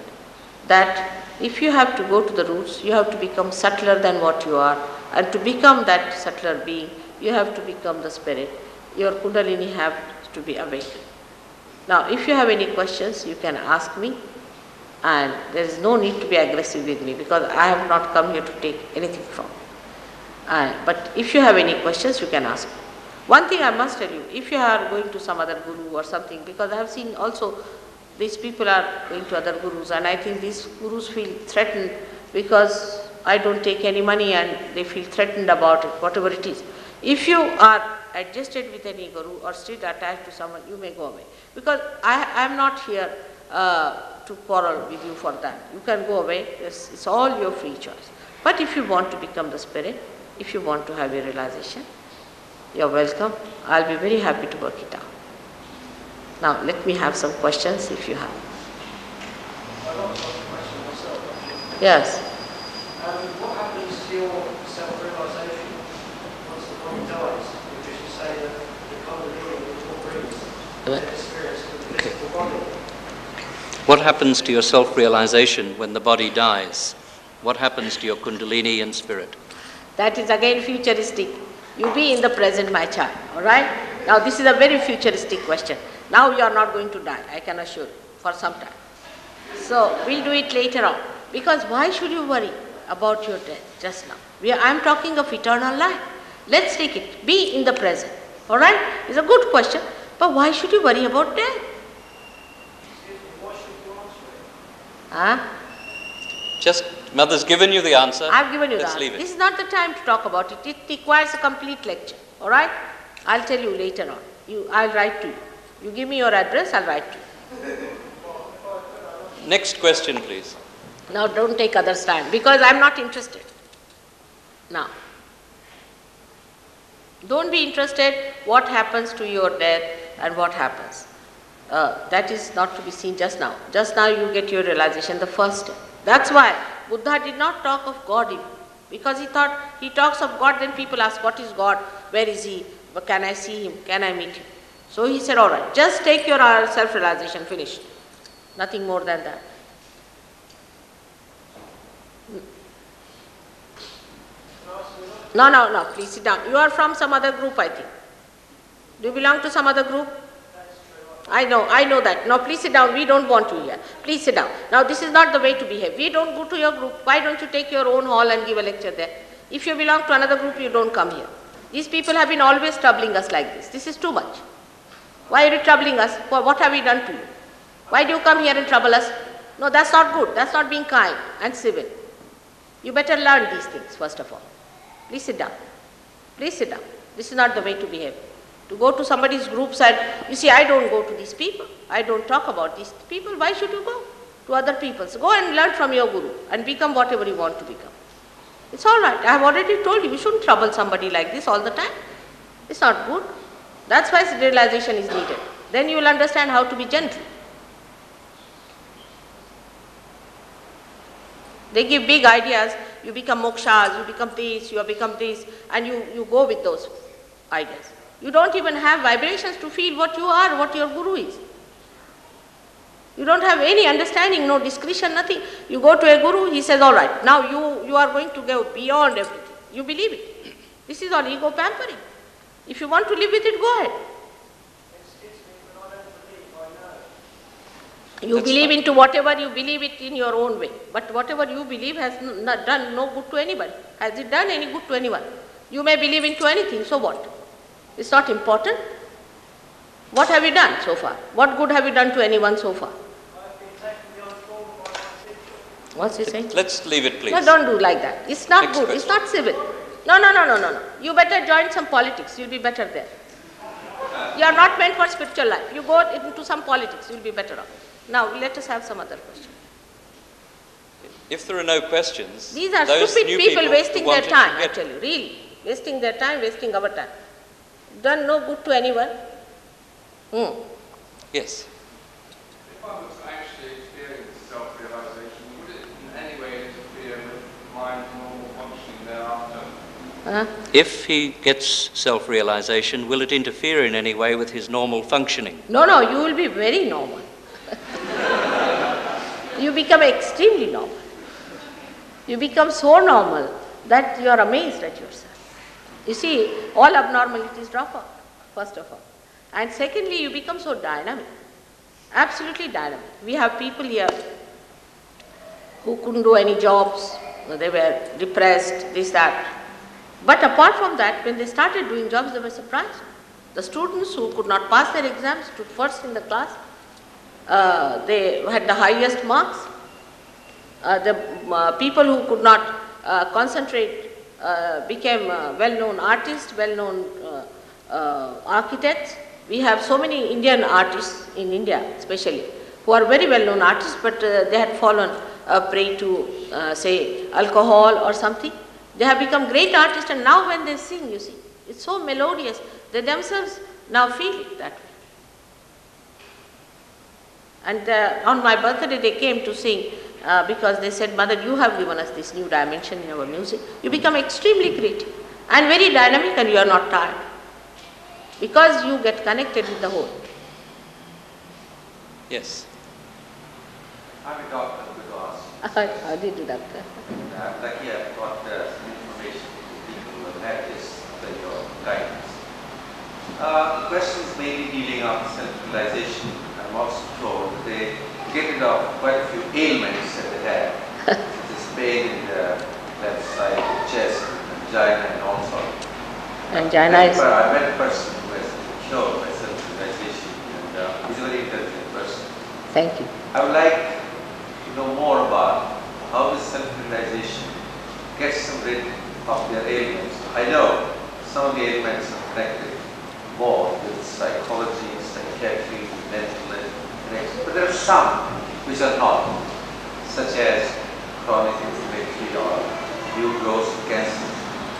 Speaker 2: that if you have to go to the roots, you have to become subtler than what you are, and to become that subtler being, you have to become the spirit. Your Kundalini have to be awakened. Now, if you have any questions, you can ask me, and there is no need to be aggressive with me because I have not come here to take anything from you. But if you have any questions, you can ask me. One thing I must tell you, if you are going to some other guru or something, because I have seen also these people are going to other gurus, and I think these gurus feel threatened because I don't take any money and they feel threatened about it, whatever it is. If you are adjusted with any guru or still attached to someone, you may go away. Because I am not here to quarrel with you for that. You can go away, it's all your free choice. But if you want to become the spirit, if you want to have a realization, you're welcome. I'll be very happy to work it out. Now let me have some questions if you have.
Speaker 3: I'd like to ask a question myself.
Speaker 2: Yes.
Speaker 3: What happens to your self-realization once the body dies? Because you say that the Kundalini will bring the experience of the physical body.
Speaker 1: What happens to your self-realization when the body dies? What happens to your Kundalini and spirit?
Speaker 2: That is again futuristic. You be in the present, my child, all right? Now this is a very futuristic question. Now you are not going to die, I can assure you, for some time. So we'll do it later on. Because why should you worry about your death just now? I am talking of eternal life. Let's take it. Be in the present, all right? It's a good question, but why should you worry about death? Huh?
Speaker 1: Just, Mother's given you the answer.
Speaker 2: I've given you the
Speaker 1: Let's
Speaker 2: answer.
Speaker 1: leave it.
Speaker 2: This is not the time to talk about it. It requires a complete lecture, all right? I'll tell you later on. I'll write to you. You give me your address, I'll write to you.
Speaker 1: Next question, please.
Speaker 2: Now don't take others' time because I'm not interested. Now, don't be interested what happens to your death and what happens. That is not to be seen just now. Just now you get your realization, the first step. That's why Buddha did not talk of God even. Because he thought, he talks of God, then people ask, what is God? Where is he? Can I see him? Can I meet him? So he said, all right, just take your self-realization, finished. Nothing more than that. No, please sit down. You are from some other group, I think. Do you belong to some other group? I know that. Now please sit down. We don't want you here. Please sit down. Now this is not the way to behave. We don't go to your group. Why don't you take your own hall and give a lecture there? If you belong to another group, you don't come here. These people have been always troubling us like this. This is too much. Why are you troubling us? What have we done to you? Why do you come here and trouble us? No, that's not good. That's not being kind and civil. You better learn these things, first of all. Please sit down. Please sit down. This is not the way to behave. To go to somebody's group and, you see, I don't go to these people. I don't talk about these people. Why should you go to other people? So go and learn from your guru and become whatever you want to become. It's all right. I have already told you, you shouldn't trouble somebody like this all the time. It's not good. That's why realization is needed. Then you will understand how to be gentle. They give big ideas. You become mokshas, you become this, and you go with those ideas. You don't even have vibrations to feel what you are, what your guru is. You don't have any understanding, no discretion, nothing. You go to a guru, he says, all right, now you are going to go beyond everything. You believe it. This is all ego pampering. If you want to live with it, go ahead. You believe into whatever you believe it in your own way. But whatever you believe has not done no good to anybody. Has it done any good to anyone? You may believe into anything, so what? It's not important. What have you done so far? What good have you done to anyone so far? What's he saying?
Speaker 1: Let's leave it, please.
Speaker 2: No, don't do like that. It's not
Speaker 1: Next
Speaker 2: good.
Speaker 1: question.
Speaker 2: It's not civil. No. You better join some politics. You'll be better there. You are not meant for spiritual life. You go into some politics. You'll be better off. Now, let us have some other question.
Speaker 1: If there are no questions,
Speaker 2: These are
Speaker 1: those
Speaker 2: stupid
Speaker 1: new
Speaker 2: people
Speaker 1: who
Speaker 2: wasting their
Speaker 1: wanted
Speaker 2: time,
Speaker 1: to get-
Speaker 2: actually, really. Wasting their time, wasting our time. Done no good to anyone.
Speaker 1: Yes.
Speaker 4: If I was to actually experience self-realization, would it in any way interfere with mind's normal functioning thereafter?
Speaker 1: If he gets self-realization, will it interfere in any way with his normal functioning?
Speaker 2: No, you will be very normal. You become extremely normal. You become so normal that you are amazed at yourself. You see, all abnormalities drop out, first of all. And secondly, you become so dynamic, absolutely dynamic. We have people here who couldn't do any jobs, they were depressed, this, that. But apart from that, when they started doing jobs, they were surprised. The students who could not pass their exams stood first in the class. They had the highest marks. The people who could not concentrate became well-known artists, well-known architects. We have so many Indian artists in India especially who are very well-known artists, but they had fallen prey to say alcohol or something. They have become great artists, and now when they sing, you see, it's so melodious. They themselves now feel it that way. And on my birthday they came to sing because they said, Mother, you have given us this new dimension in our music. You become extremely creative and very dynamic, and you are not tired because you get connected with the whole.
Speaker 1: Yes.
Speaker 5: I'm a doctor with us.
Speaker 2: How did you, doctor?
Speaker 5: I'm lucky I've got some information from people who have had this under your guidance. Questions mainly dealing on self-realization. I'm also told that they get rid of quite a few ailments that they have, such as pain in the left side, the chest, angina, and all sorts.
Speaker 2: Angina is...
Speaker 5: I met a person who has been cured by self-realization, and he's a very intelligent person.
Speaker 2: Thank you.
Speaker 5: I would like to know more about how this self-realization gets them rid of their ailments. I know some of the ailments are connected more with psychology, psychiatry, mental illness, but there are some which are not, such as chronic inflammatory or new growth of cancer.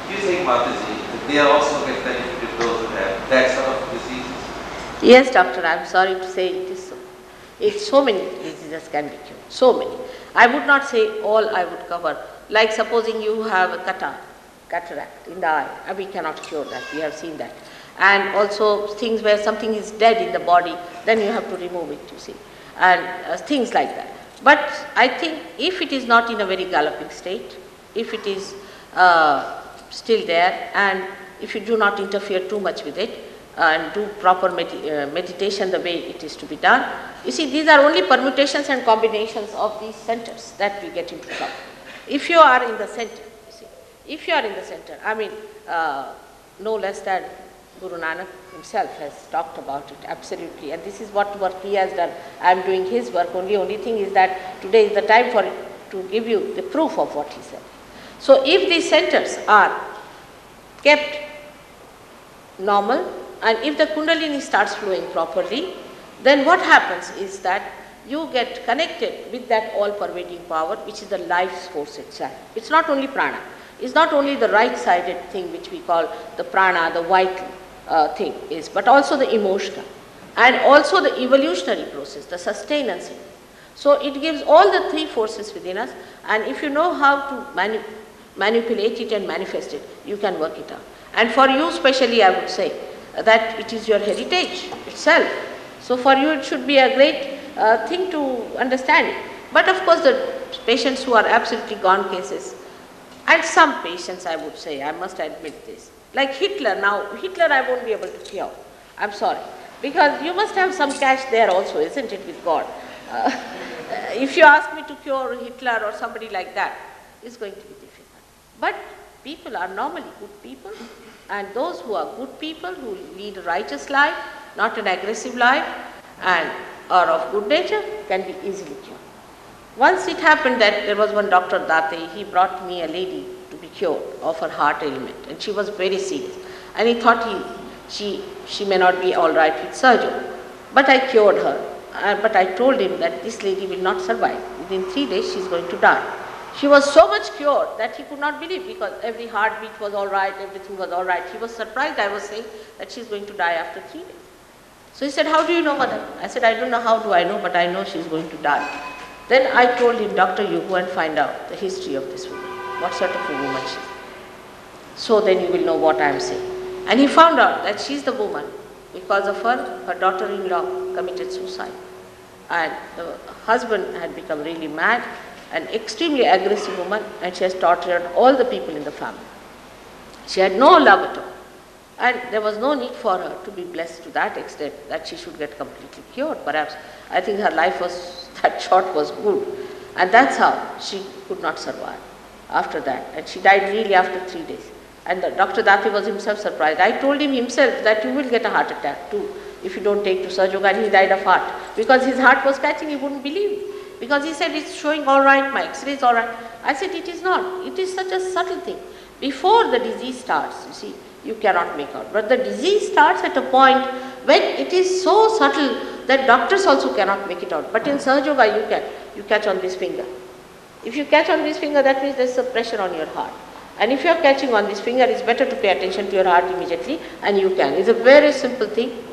Speaker 5: Do you think, Mataji, that they also get benefited, those who have that sort of diseases?
Speaker 2: Yes, doctor, I am sorry to say it is so. It's so many diseases can be cured, so many. I would not say all I would cover Like supposing you have a cataract in the eye, and we cannot cure that, we have seen that. And also things where something is dead in the body, then you have to remove it, you see, and things like that. But I think if it is not in a very galloping state, if it is still there, and if you do not interfere too much with it, and do proper meditation the way it is to be done, you see, these are only permutations and combinations of these centers that we get into trouble. If you are in the center, you see, if you are in the center, I mean, no less than Guru Nanak himself has talked about it, absolutely, and this is what work he has done. I am doing his work, only thing is that today is the time for it to give you the proof of what he said. So if these centers are kept normal, and if the Kundalini starts flowing properly, then what happens is that you get connected with that all-pervading power, which is the life's force itself. It's not only prana. It's not only the right-sided thing which we call the prana, the vital thing is, but also the emotional, and also the evolutionary process, the sustenance. So it gives all the three forces within us, and if you know how to manipulate it and manifest it, you can work it out. And for you especially, I would say that it is your heritage itself. So for you it should be a great thing to understand it. But of course the patients who are absolutely gone cases, and some patients I would say, I must admit this, like Hitler. Now Hitler I won't be able to cure, I'm sorry, because you must have some cash there also, isn't it, with God. If you ask me to cure Hitler or somebody like that, it's going to be difficult. But people are normally good people, and those who are good people, who lead a righteous life, not an aggressive life, and are of good nature, can be easily cured. Once it happened that there was one Dr. Date, he brought me a lady to be cured of her heart ailment, and she was very serious. And he thought she may not be all right with surgery. But I cured her. But I told him that this lady will not survive. Within 3 days she is going to die. She was so much cured that he could not believe, because every heartbeat was all right, everything was all right. He was surprised I was saying that she is going to die after 3 days. So he said, how do you know, mother? I said, I don't know how do I know, but I know she is going to die. Then I told him, doctor, you go and find out the history of this woman, what sort of a woman she is. So then you will know what I am saying. And he found out that she is the woman, because of her daughter-in-law committed suicide. And the husband had become really mad, an extremely aggressive woman, and she has tortured all the people in the family. She had no love at all. And there was no need for her to be blessed to that extent that she should get completely cured. Perhaps, I think her life was, that short was good. And that's how she could not survive after that. And she died really after 3 days. And Dr. Dati was himself surprised. I told him himself that you will get a heart attack too if you don't take to Sahaja, and he died of heart. Because his heart was catching, he wouldn't believe. Because he said, it's showing all right, my x-ray is all right. I said, it is not. It is such a subtle thing. Before the disease starts, you see, you cannot make out. But the disease starts at a point when it is so subtle that doctors also cannot make it out. But in Sahaja Yoga, you can. You catch on this finger. If you catch on this finger, that means there's a pressure on your heart. And if you are catching on this finger, it's better to pay attention to your heart immediately, and you can. It's a very simple thing.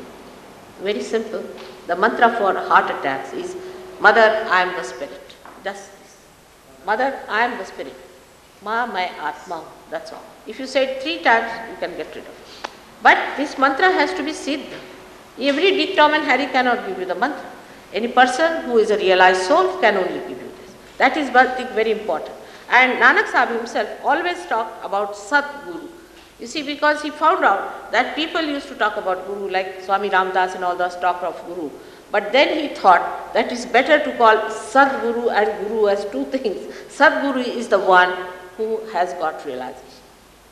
Speaker 2: Very simple. The mantra for heart attacks is, Mother, I am the spirit. Just this. Mother, I am the spirit. Ma, my Atma. That's all. If you say it 3 times, you can get rid of it. But this mantra has to be siddha. Every Dick, Tom and Harry cannot give you the mantra. Any person who is a realized soul can only give you this. That is, I think, very important. And Nanak Sahib himself always talked about Satguru. You see, because he found out that people used to talk about Guru, like Swami Ramdas and all those talk of Guru. But then he thought that it's better to call Sadguru and Guru as 2 things. Sadguru is the one who has got realization.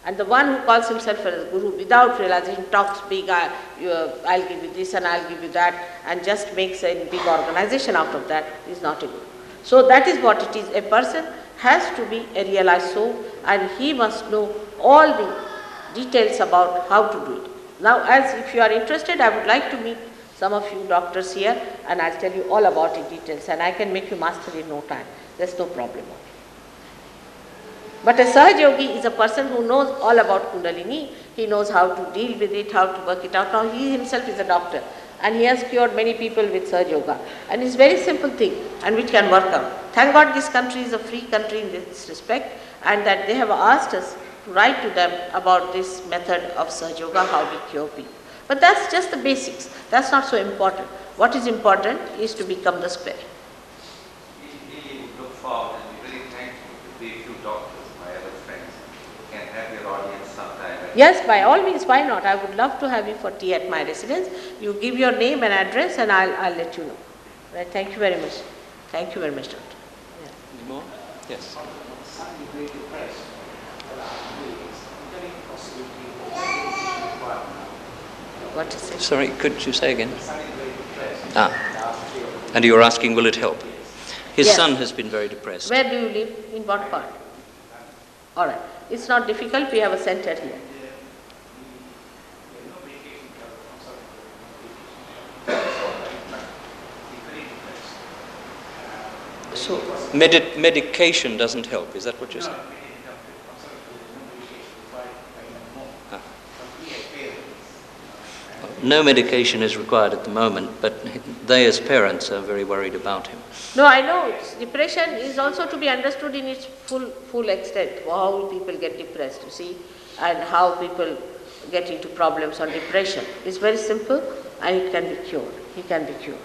Speaker 2: And the one who calls himself as Guru without realization, talks big, I'll give you this and I'll give you that, and just makes a big organization out of that, is not a Guru. So that is what it is. A person has to be a realized soul, and he must know all the details about how to do it. Now, as if you are interested, I would like to meet some of you doctors here, and I'll tell you all about it details, and I can make you master in no time. There's no problem. But a Sahaja Yogi is a person who knows all about Kundalini. He knows how to deal with it, how to work it out. Now, he himself is a doctor, and he has cured many people with Sahaja Yoga. And it's a very simple thing, and which can work out. Thank God this country is a free country in this respect, and that they have asked us to write to them about this method of Sahaja Yoga, how we cure people. But that's just the basics. That's not so important. What is important is to become the spirit.
Speaker 5: We really look forward and be very thankful to the few doctors, my other friends, who can have your audience sometime.
Speaker 2: Yes, by all means, why not? I would love to have you for tea at my residence. You give your name and address and I'll let you know. Right, thank you very much. Thank you very much, Doctor. Yeah.
Speaker 1: Any more? Yes.
Speaker 3: Suddenly very depressed for the last 2 weeks. Can it possibly be
Speaker 2: What is it?
Speaker 1: Sorry, could you say again?
Speaker 3: suddenly very depressed
Speaker 1: Ah,
Speaker 3: last 3 or 4
Speaker 1: and you were asking, will it help? His
Speaker 2: Yes.
Speaker 1: son has been very depressed.
Speaker 2: Where do you live? In what part? All right. It's not difficult. We have a center here.
Speaker 1: So, medication doesn't help, is that what you're saying? Ah. No medication is required at the moment, but they as parents are very worried about him.
Speaker 2: No, I know. Depression is also to be understood in its full extent. How people get depressed, you see, and how people get into problems on depression. It's very simple and it can be cured. It can be cured.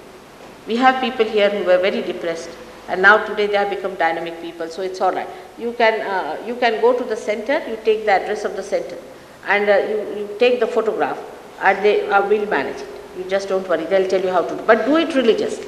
Speaker 2: We have people here who were very depressed and now today they have become dynamic people, so it's all right. You can go to the center, you take the address of the center and you take the photograph and they will manage it. You just don't worry, they'll tell you how to do it. But do it religiously.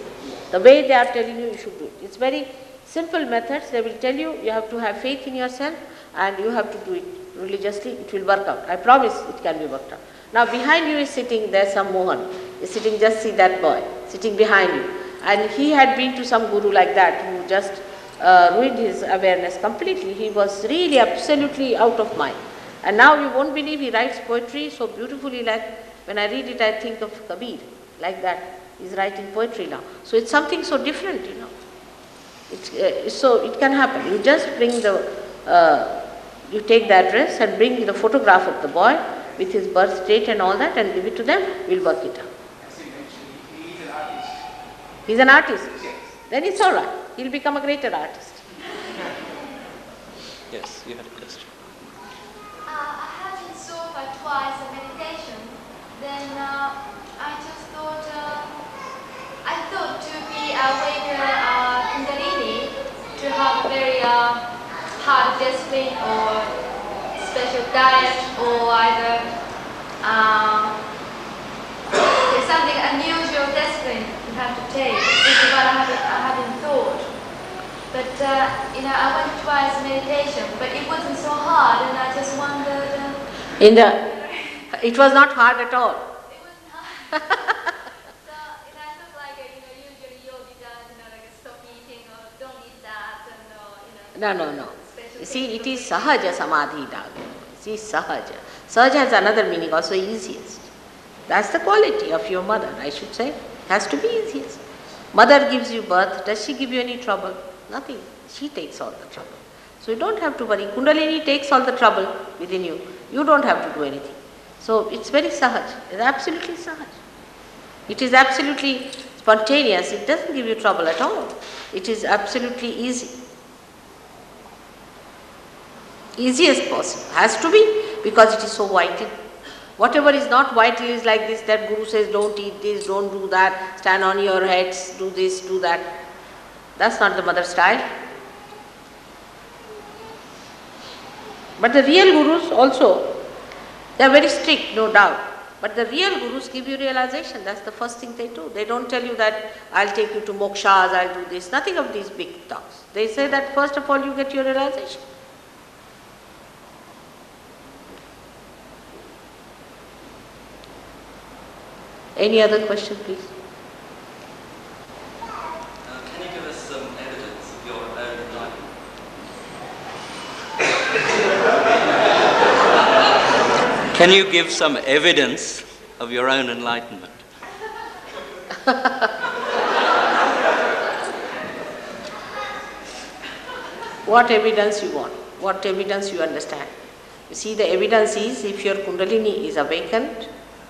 Speaker 2: The way they are telling you, you should do it. It's very simple methods. They will tell you, you have to have faith in yourself and you have to do it religiously. It will work out. I promise it can be worked out. Now behind you is sitting, there's some Mohan. Is sitting, just see that boy, sitting behind you. And he had been to some guru like that who just ruined his awareness completely. He was really absolutely out of mind. And now you won't believe he writes poetry so beautifully, like when I read it I think of Kabir, like that. He's writing poetry now. So it's something so different, you know. So it can happen. You just bring the, you take the address and bring the photograph of the boy with his birth date and all that and give it to them, we'll work it out.
Speaker 3: As you mentioned, he is an artist.
Speaker 2: He's an artist.
Speaker 3: Yes.
Speaker 2: Then it's all right. He'll become a greater artist.
Speaker 1: Yes, you had a question.
Speaker 6: I had in sofa twice a meditation. Then I just thought, to be awake Kundalini, to have a very hard discipline or special diet or either there's something unusual discipline you have to take. This is what I hadn't thought. But I went twice meditation, but it wasn't so hard, and I just wondered.
Speaker 2: It was not hard at all.
Speaker 6: It wasn't hard. So I felt like usually yogi does, like stop eating or don't eat that, and
Speaker 2: No. You see, it is Sahaja Samadhi Daga. See, Sahaja. Sahaja has another meaning, also easiest. That's the quality of your mother, I should say. Has to be easiest. Mother gives you birth. Does she give you any trouble? Nothing. She takes all the trouble. So you don't have to worry. Kundalini takes all the trouble within you. You don't have to do anything. So it's very Sahaj. It's absolutely Sahaj. It is absolutely spontaneous. It doesn't give you trouble at all. It is absolutely easy. Easiest possible. Has to be, because it is so vital. Whatever is not vital is like this, that Guru says don't eat this, don't do that, stand on your heads, do this, do that. That's not the mother style. But the real Gurus also, they are very strict, no doubt. But the real Gurus give you realization. That's the first thing they do. They don't tell you that I'll take you to mokshas, I'll do this. Nothing of these big talks. They say that first of all you get your realization. Any other question, please?
Speaker 7: Can you give us some evidence of your own enlightenment?
Speaker 1: Can you give some evidence of your own enlightenment?
Speaker 2: What evidence you want? What evidence you understand? You see, the evidence is if your Kundalini is awakened,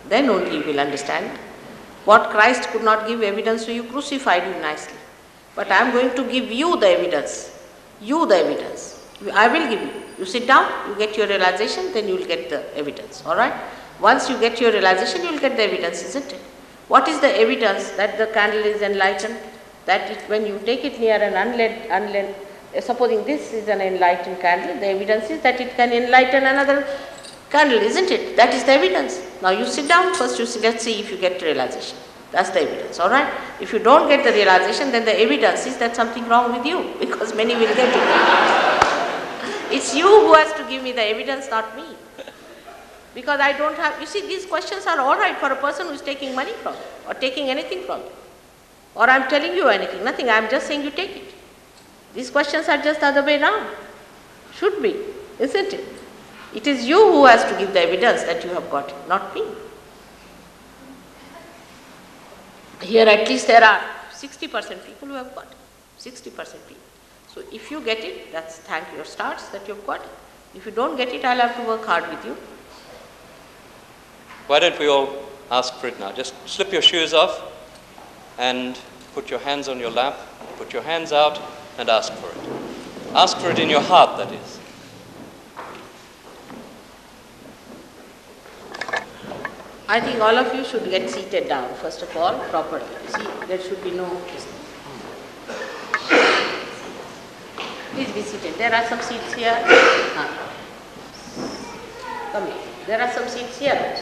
Speaker 2: then only you will understand. What Christ could not give evidence to you, crucified you nicely. But I am going to give you the evidence. You the evidence. I will give you. You sit down, you get your realization, then you will get the evidence, all right? Once you get your realization, you will get the evidence, isn't it? What is the evidence that the candle is enlightened? That when you take it near an unlit, supposing this is an enlightened candle, the evidence is that it can enlighten another candle, isn't it? That is the evidence. Now you sit down, first you see, let's see if you get realization. That's the evidence, all right? If you don't get the realization, then the evidence is that something wrong with you, because many will get it. It's you who has to give me the evidence, not me. Because I don't have, you see, these questions are all right for a person who is taking money from you, or taking anything from you. Or I'm telling you anything, nothing, I'm just saying you take it. These questions are just the other way around. Should be, isn't it? It is you who has to give the evidence that you have got it, not me. Here at least there are 60% people who have got it, 60% people. So if you get it, that's thank your stars that you've got it. If you don't get it, I'll have to work hard with you.
Speaker 1: Why don't we all ask for it now? Just slip your shoes off and put your hands on your lap, put your hands out and ask for it. Ask for it in your heart, that is.
Speaker 2: I think all of you should get seated down, first of all, properly. See, there should be no... Please be seated. There are some seats here. Come here. There are some seats here.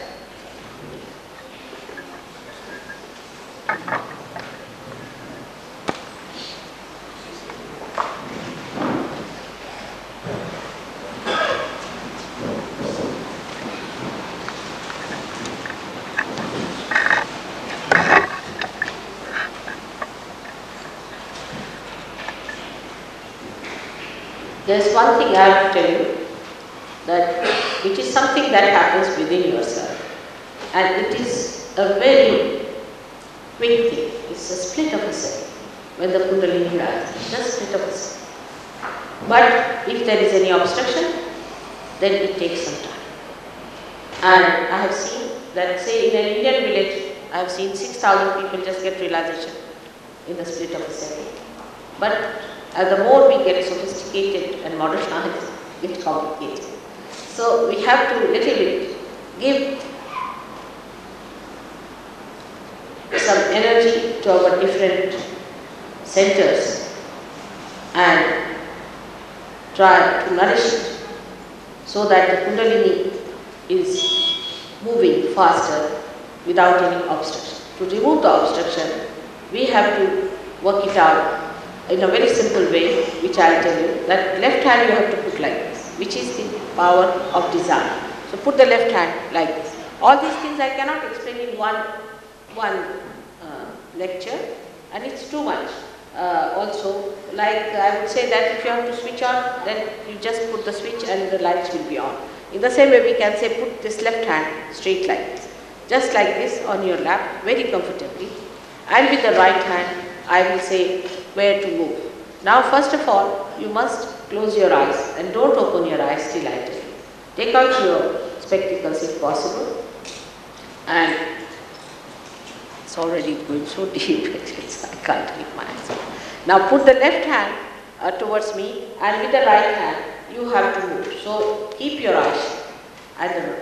Speaker 2: There's one thing I have to tell you, that it is something that happens within yourself, and it is a very quick thing. It's a split of a second when the Kundalini rises, just split of a second. But if there is any obstruction, then it takes some time. And I have seen that, say, in an Indian village, I have seen 6,000 people just get realization in the split of a second. But as the more we get sophisticated and modernized, it's complicated. So we have to little bit give some energy to our different centers and try to nourish it so that the Kundalini is moving faster without any obstruction. To remove the obstruction, we have to work it out in a very simple way, which I will tell you. That left hand you have to put like this, which is the power of desire. So put the left hand like this. All these things I cannot explain in one lecture, and it's too much. Also, like I would say that if you have to switch on, then you just put the switch and the lights will be on. In the same way we can say put this left hand straight like this. Just like this on your lap, very comfortably. And with the right hand, I will say where to move. Now first of all, you must close your eyes and don't open your eyes till I tell you. Take out your spectacles if possible, and it's already going so deep, I can't keep my eyes open. Now put the left hand towards me, and with the right hand you have to move. So keep your eyes and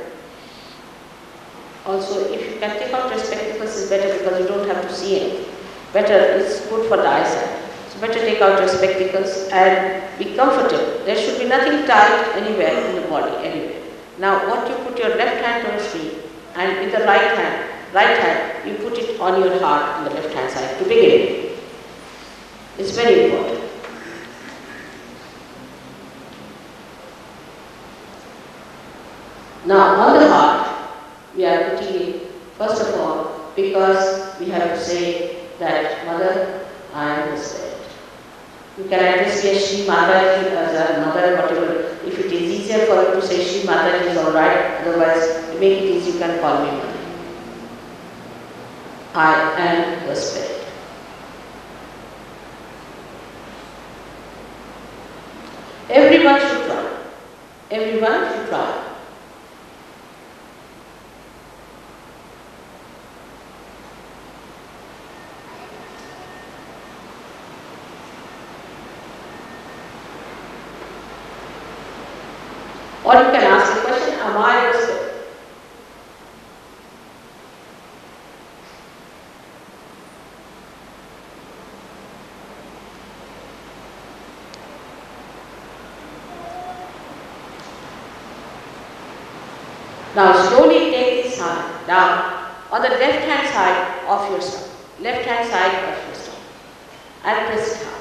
Speaker 2: also if you can take out your spectacles is better because you don't have to see anything. Better, it's good for the eyesight. So better take out your spectacles and be comfortable. There should be nothing tight anywhere in the body, anywhere. Now what you put your left hand towards me, and with the right hand, you put it on your heart on the left hand side to begin with. It's very important. Now on the heart, we are putting it, first of all, because we have to say that Mother, I am the Spirit. You can address me as Shri Mataji, as a mother, whatever. If it is easier for you to say Shri Mataji is alright, otherwise to make it easy you can call me Mother. I am the Spirit. Everyone should try. Everyone should try. Or you can ask the question, am I the spirit? Now slowly take this hand down on the left hand side of your stomach. Left hand side of your stomach. And press it down.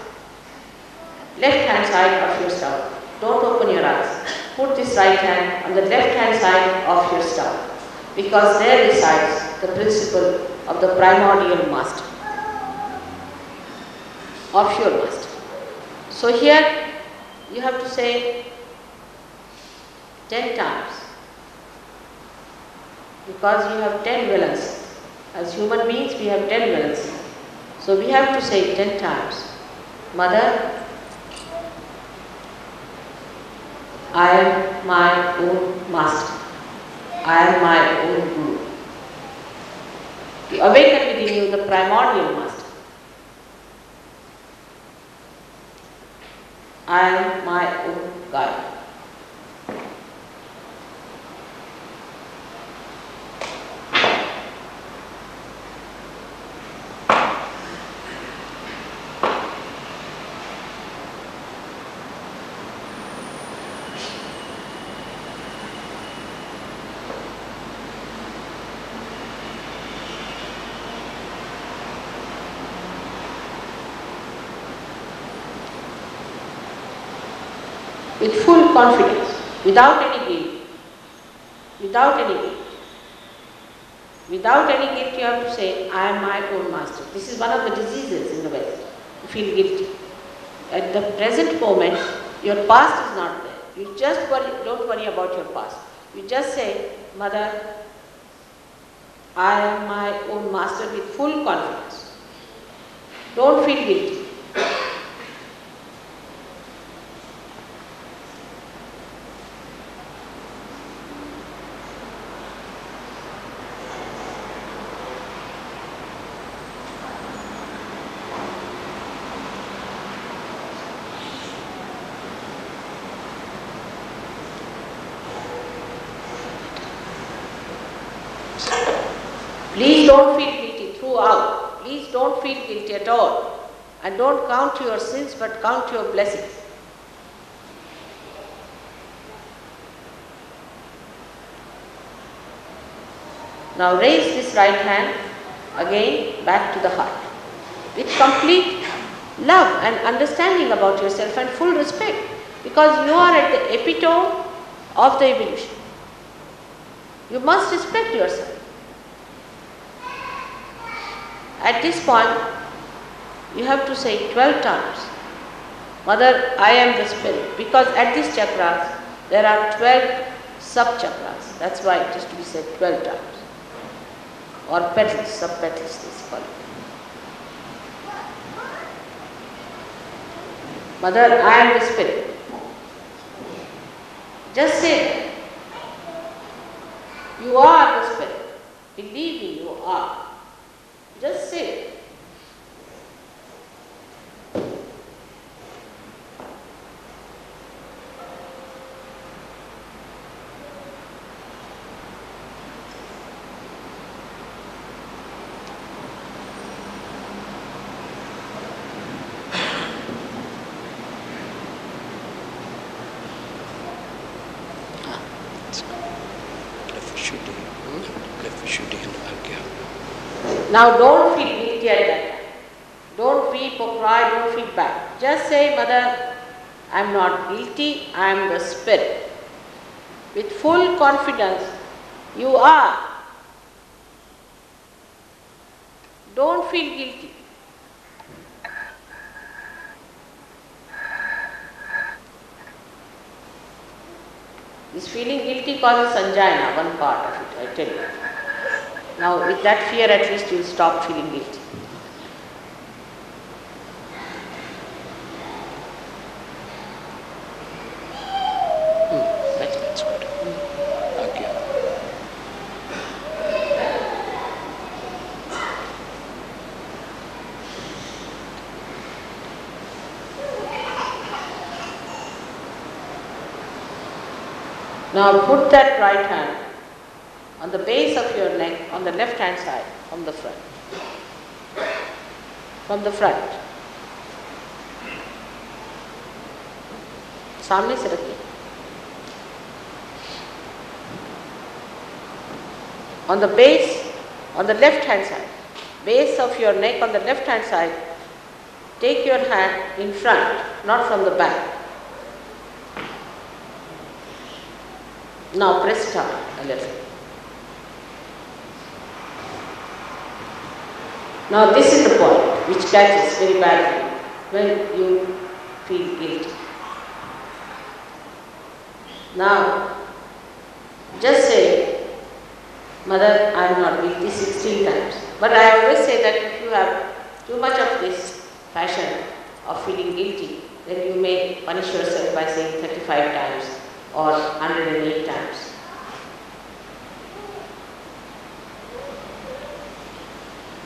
Speaker 2: Left hand side of your stomach. Don't open your eyes. Put this right hand on the left hand side of your stomach, because there resides the principle of the primordial master, of your master. So here you have to say 10 times, because you have 10 valences. As human beings we have 10 valences. So we have to say 10 times, Mother, I am my own master. I am my own guru. To awaken within you the primordial master. I am my own guide. With full confidence, without any guilt, without any guilt. Without any guilt, you have to say, I am my own master. This is one of the diseases in the West. You feel guilty. At the present moment, your past is not there. You just don't worry about your past. You just say, Mother, I am my own master, with full confidence. Don't feel guilty. Please don't feel guilty throughout. Please don't feel guilty at all. And don't count your sins, but count your blessings. Now raise this right hand again back to the heart with complete love and understanding about yourself and full respect, because you are at the epitome of the evolution. You must respect yourself. At this point, you have to say 12 times, Mother, I am the spirit, because at this chakras there are 12 sub-chakras. That's why it is to be said 12 times. Or petals, sub-petals this called. Mother, I am the spirit. Just say that. You are the spirit. Believe me, you are. Just say it. Now don't feel guilty at that time. Don't weep or cry, don't feel bad. Just say, Mother, I am not guilty, I am the spirit. With full confidence, you are. Don't feel guilty. This feeling guilty causes sanjayana, one part of it, I tell you. Now with that fear at least you will stop feeling guilty. That's good. Okay. Now put that right hand on the base of your neck on the left hand side from the front. From the front. सामने से रखिए. On the base, on the left hand side, base of your neck on the left hand side, take your hand in front, not from the back. Now press it out a little. Now this is the point which catches very badly when you feel guilty. Now just say, Mother, I am not guilty 16 times. But I always say that if you have too much of this fashion of feeling guilty, then you may punish yourself by saying 35 times or 108 times.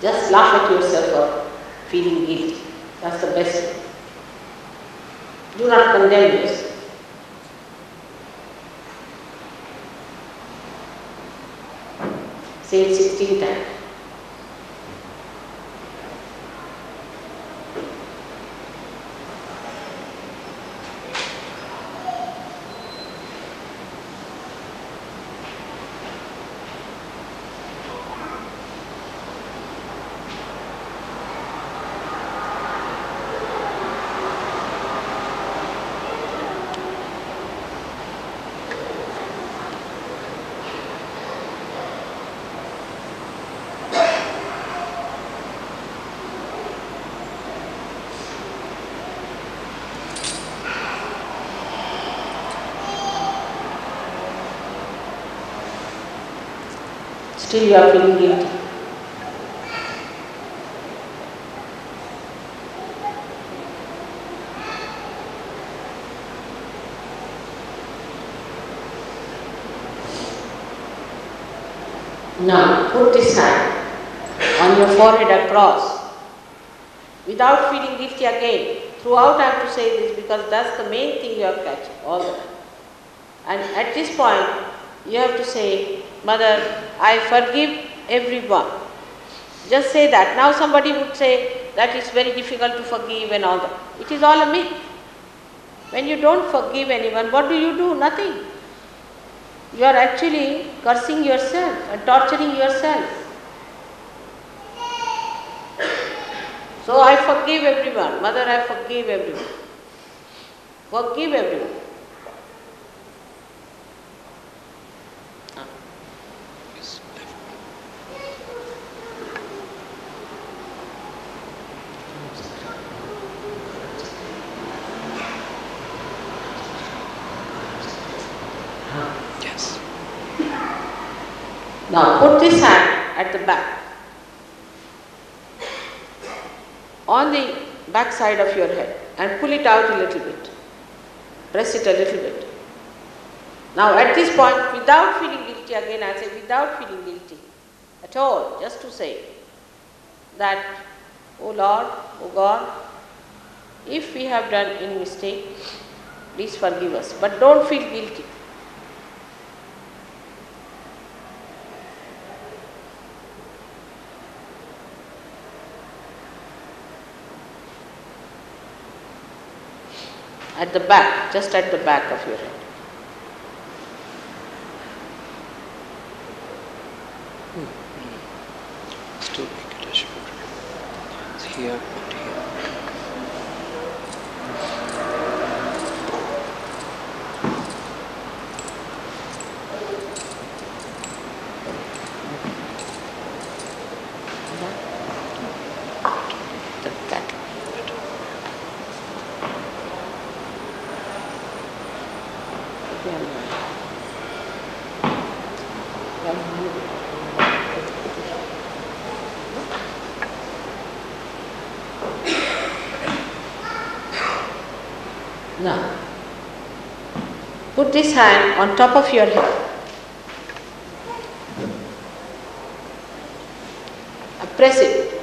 Speaker 2: Just laugh at yourself for feeling guilty. That's the best way. Do not condemn yourself. Say it 16 times. Still you are feeling guilty. Now put this hand on your forehead across without feeling guilty again. Throughout I have to say this because that's the main thing you are catching all the time. And at this point you have to say, Mother, I forgive everyone. Just say that. Now somebody would say that it's very difficult to forgive and all that. It is all a myth. When you don't forgive anyone, what do? Nothing. You are actually cursing yourself and torturing yourself. So I forgive everyone. Mother, I forgive everyone. Forgive everyone.
Speaker 1: Yes.
Speaker 2: Now put this hand at the back, on the back side of your head and pull it out a little bit. Press it a little bit. Now at this point, without feeling guilty, again I say without feeling guilty at all, just to say that, oh Lord, oh God, if we have done any mistake, please forgive us, but don't feel guilty. At the back, just at the back of your head.
Speaker 1: Still make it a shoulder. It's here and here.
Speaker 2: Now, put this hand on top of your head. Press it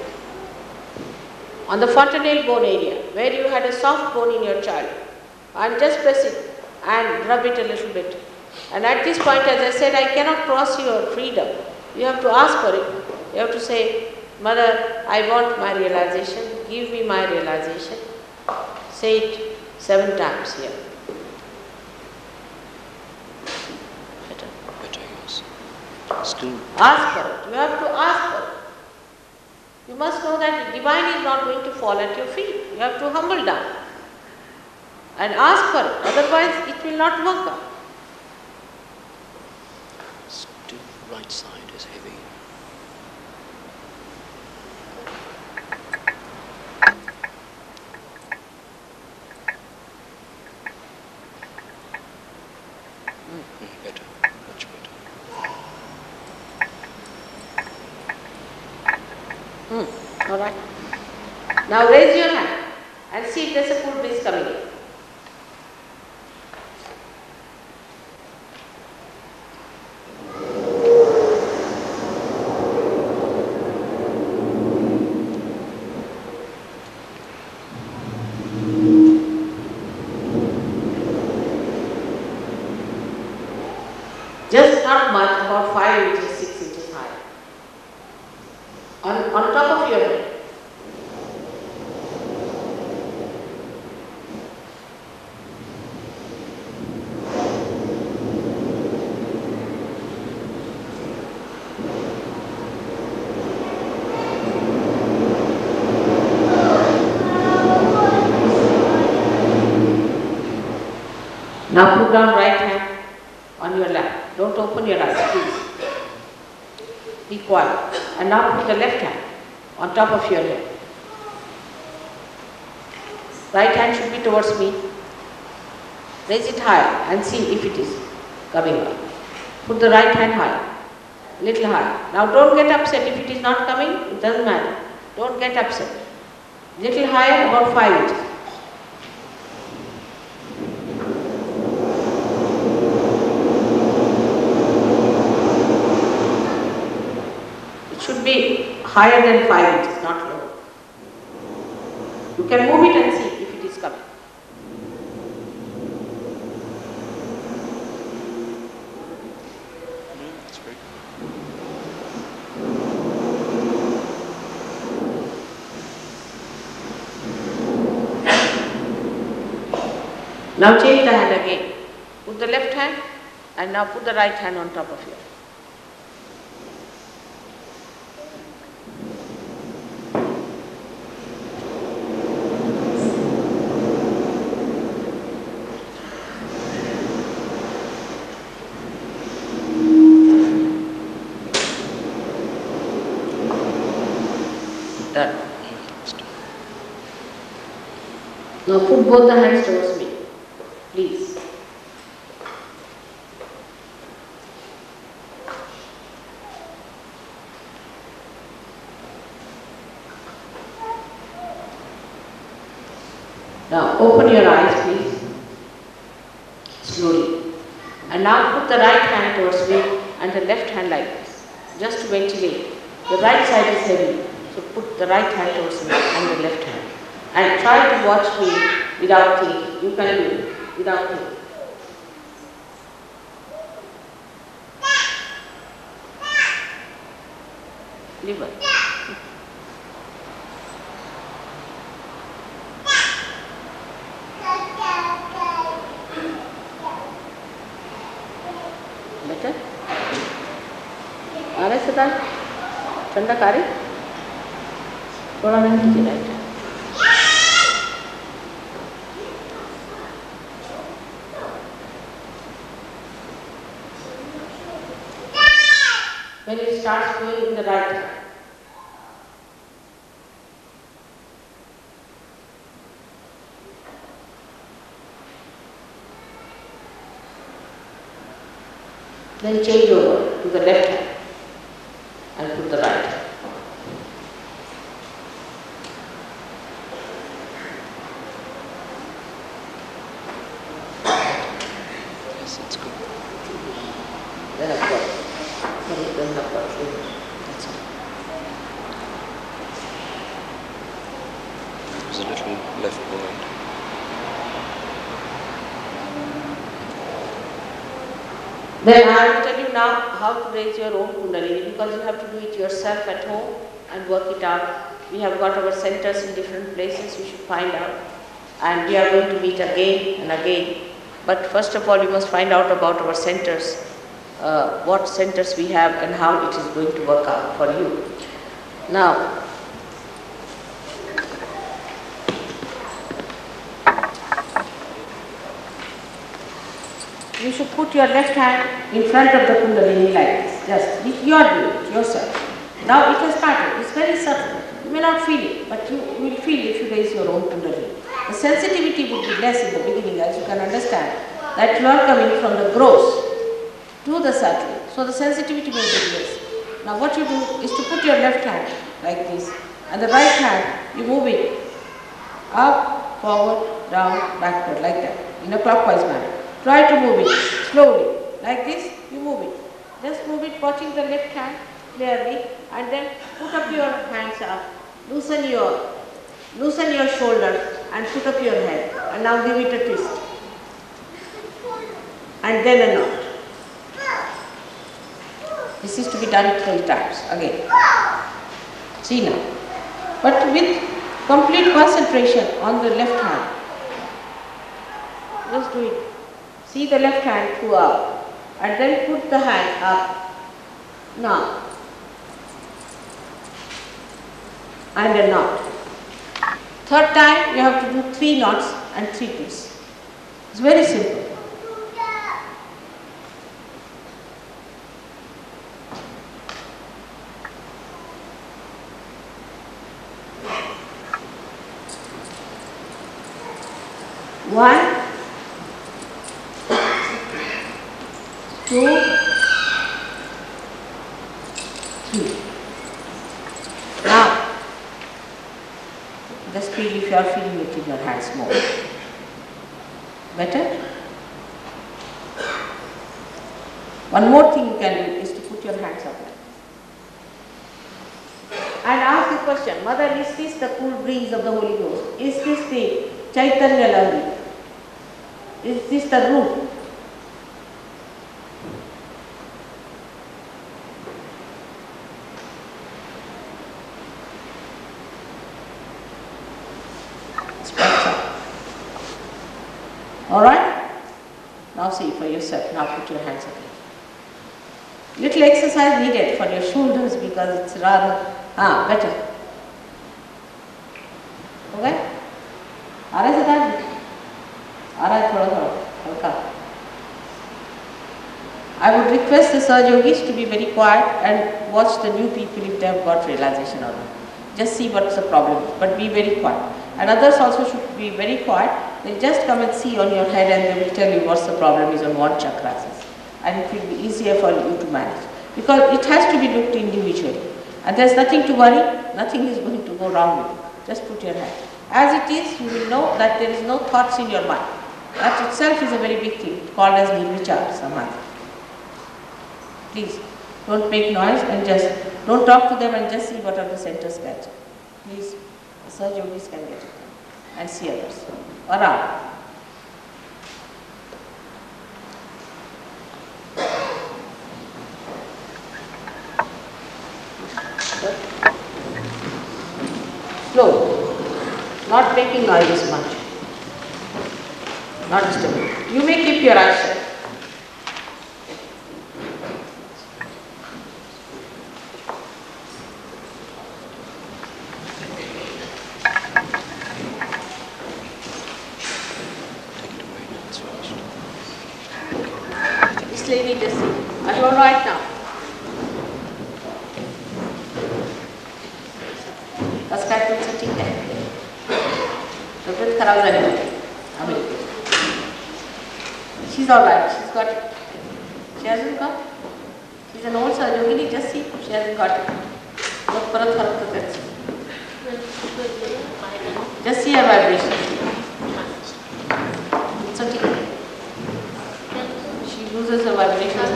Speaker 2: on the fontanelle bone area where you had a soft bone in your childhood, and just press it and rub it a little bit And at this point, as I said, I cannot cross your freedom. You have to ask for it. You have to say, Mother, I want my realization. Give me my realization. Say it 7 times here. Better.
Speaker 1: Better, yes. Still.
Speaker 2: Ask for it. You have to ask for it. You must know that the divine is not going to fall at your feet. You have to humble down and ask for it. Otherwise, it will not work out.
Speaker 1: Still, right side is heavy. Better, much better.
Speaker 2: All right. Now raise your hand and see if there's a cool breeze coming in. Just not much, about 5 inches, 6 inches high. On top of your head. Now put down right hand on your lap. Don't open your eyes, please. Be quiet. And now put the left hand on top of your head. Right hand should be towards me. Raise it higher and see if it is coming up. Put the right hand high, little higher. Now don't get upset if it is not coming, it doesn't matter. Don't get upset. Little higher, about 5 inches. Should be higher than 5 inches, not lower. You can move it and see if it is coming.
Speaker 1: That's very good.
Speaker 2: Now change the hand again. Put the left hand and now put the right hand on top of you. Done. Now put both the hands towards me, please. Now open your eyes, please, slowly. And now put the right hand towards me and the left hand like this, just to ventilate. The right side is heavy, so put the right hand towards me and the left hand. And try to watch me without thinking. You can do it without thinking. Liver. Better? आ रहा है सदा? ठंडा आ रही? थोड़ा नहीं कीजिए right. When it starts going in the right hand. Then change over to the left hand and put the right hand.
Speaker 1: Yes, it's good.
Speaker 2: Then upward. Then upward.
Speaker 1: That's it. There's a little left wide.
Speaker 2: Then I will tell you now how to raise your own Kundalini, because you have to do it yourself at home and work it out. We have got our centers in different places, you should find out. And we are going to meet again and again. But first of all, you must find out about our centers, what centers we have and how it is going to work out for you. Now, you should put your left hand in front of the Kundalini like this. Just, you are doing it yourself. Now it has started. It's very subtle. You may not feel it, but you will feel if you raise your own Kundalini. The sensitivity would be less in the beginning, as you can understand, that you are coming from the gross to the subtle. So the sensitivity will be less. Now what you do is to put your left hand like this, and the right hand, you move it up, forward, down, backward, like that, in a clockwise manner. Try to move it slowly, like this, you move it. Just move it, watching the left hand clearly, and then put up your hands up, loosen your shoulders, and put up your head, and now give it a twist, and then a knot. This is to be done 3 times again. See now, but with complete concentration on the left hand. Just do it. See the left hand go up, and then put the hand up. Now, and a knot. 3rd time you have to do 3 knots and 3 twists. It's very simple. One, 2, 3. Now, just feel if you are feeling it in your hands more. Better? One more thing you can do is to put your hands up and ask the question, Mother, is this the cool breeze of the Holy Ghost? Is this the Chaitanya Lahari? Is this the root? Alright? Now see for yourself. Now put your hands up. Little exercise needed for your shoulders because it's rather better. Okay? I would request the Sahaja Yogis to be very quiet and watch the new people if they have got realization or not. Just see what's the problem is, but be very quiet. And others also should be very quiet. They'll just come and see on your head and they will tell you what's the problem is on what chakras is. And it will be easier for you to manage. Because it has to be looked individually. And there's nothing to worry, nothing is going to go wrong with you. Just put your hand. As it is, you will know that there is no thoughts in your mind. That itself is a very big thing, called as nirvichar samadhi. Please, don't make noise and just, don't talk to them and just see what are the centers catch. Please, the Sahaja Yogis can get it and see others. Around. Slow. Not making noise much. Not disturbing. You may keep your eyes shut. This lady just see. Are you alright now? बस काय तुमचं ठीक आहे तब्येत खराब झाली होती अमेरिकेत. She's alright. She's got it. She hasn't got it. She's an old surgeon. Just see. She hasn't got it. Look, परत फरक तो करायचं. Just see her vibration. It's okay. She loses her vibrations.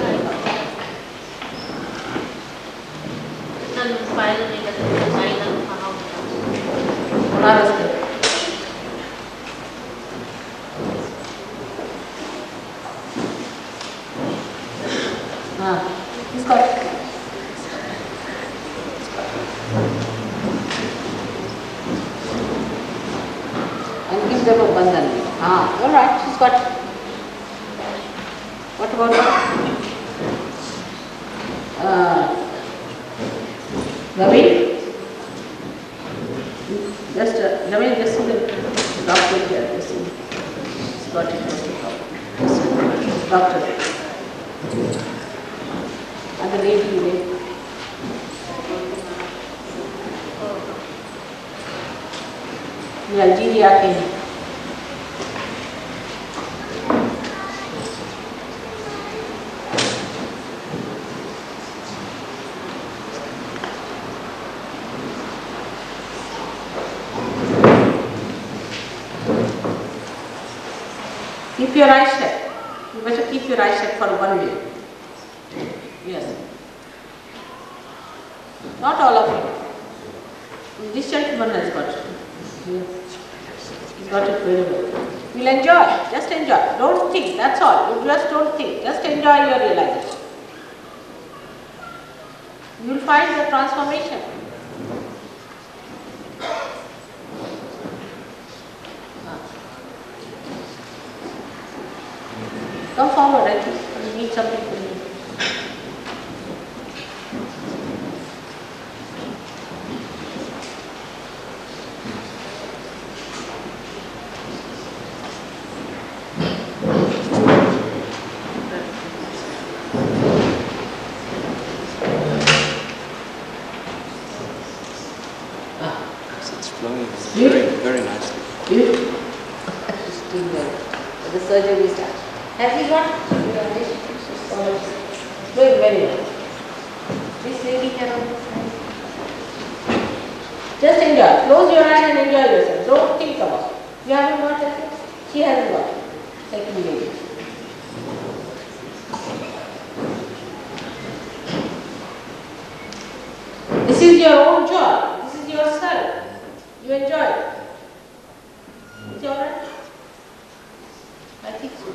Speaker 2: got. And give them a bandhan. Ah, all right, she's got. What about Ravi? Just Ravi, just see the doctor here. Just see. She's got it. Just doctor. And the lady. Algeria came. Keep your eyes shut. You better keep your eyes shut for 1 minute. Yes. Not all of you. This gentleman has got it. He's got it very well. You'll enjoy. Just enjoy. Don't think. That's all. You just don't think. Just enjoy your realization. You'll find the transformation. Come forward, I think. We need something from you.
Speaker 1: It's flowing
Speaker 2: Beautiful.
Speaker 1: very nicely.
Speaker 2: Beautiful. It's doing well. The surgery is done. Has he got doing very well. This lady cannot. Just enjoy. Close your eyes and enjoy yourself. Don't think about it. You haven't got it? She hasn't got it. Second lady. This is your own joy. This is yourself. You enjoy it. Is it alright? I think so.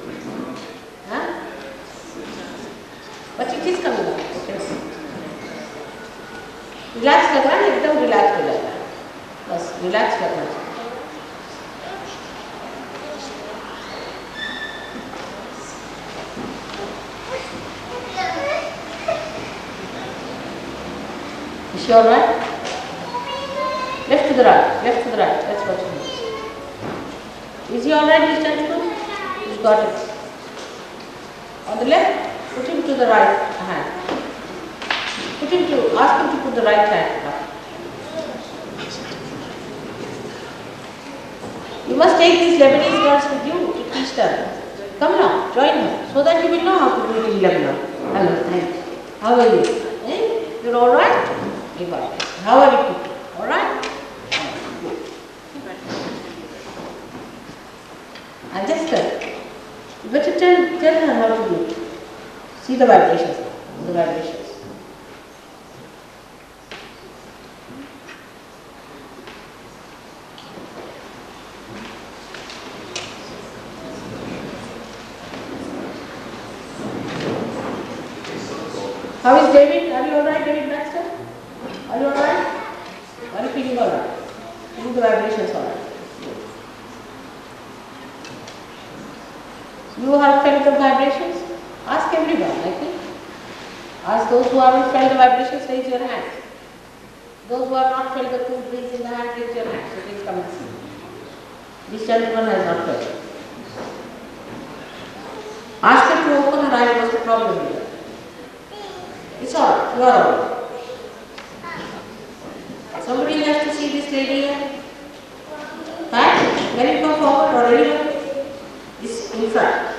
Speaker 2: Huh? But it is coming out. Okay. Relax करना है एकदम relax हो जाता है. बस relax करना है. Is she alright? Left to the right, left to the right. That's what she needs. Is he alright, this gentleman? He's got it. On the left, put him to the right hand. Ask him to put the right hand up. You must take these Lebanese girls with you to teach them. Come now, join her, so that you will know how to do it in Lebanon. Hello, thank you. How are you? Eh? You're alright? You got it. How are you people? Alright? And just you better tell her how to do it. See the vibrations now. The vibrations. How is David? Are you alright, David Baxter? Are you alright? Are you feeling alright? Do the vibrations alright? You have felt the vibrations? Ask everyone, I think. Ask those who haven't felt the vibrations, raise your hand. Those who have not felt the cool breeze in the hand, raise your hand. So please come and see. This gentleman has not felt it. Ask her to open her eye. What's the problem here? It's all. You are all. Somebody has to see this lady here. Fine? When you come forward or anyone? This in front.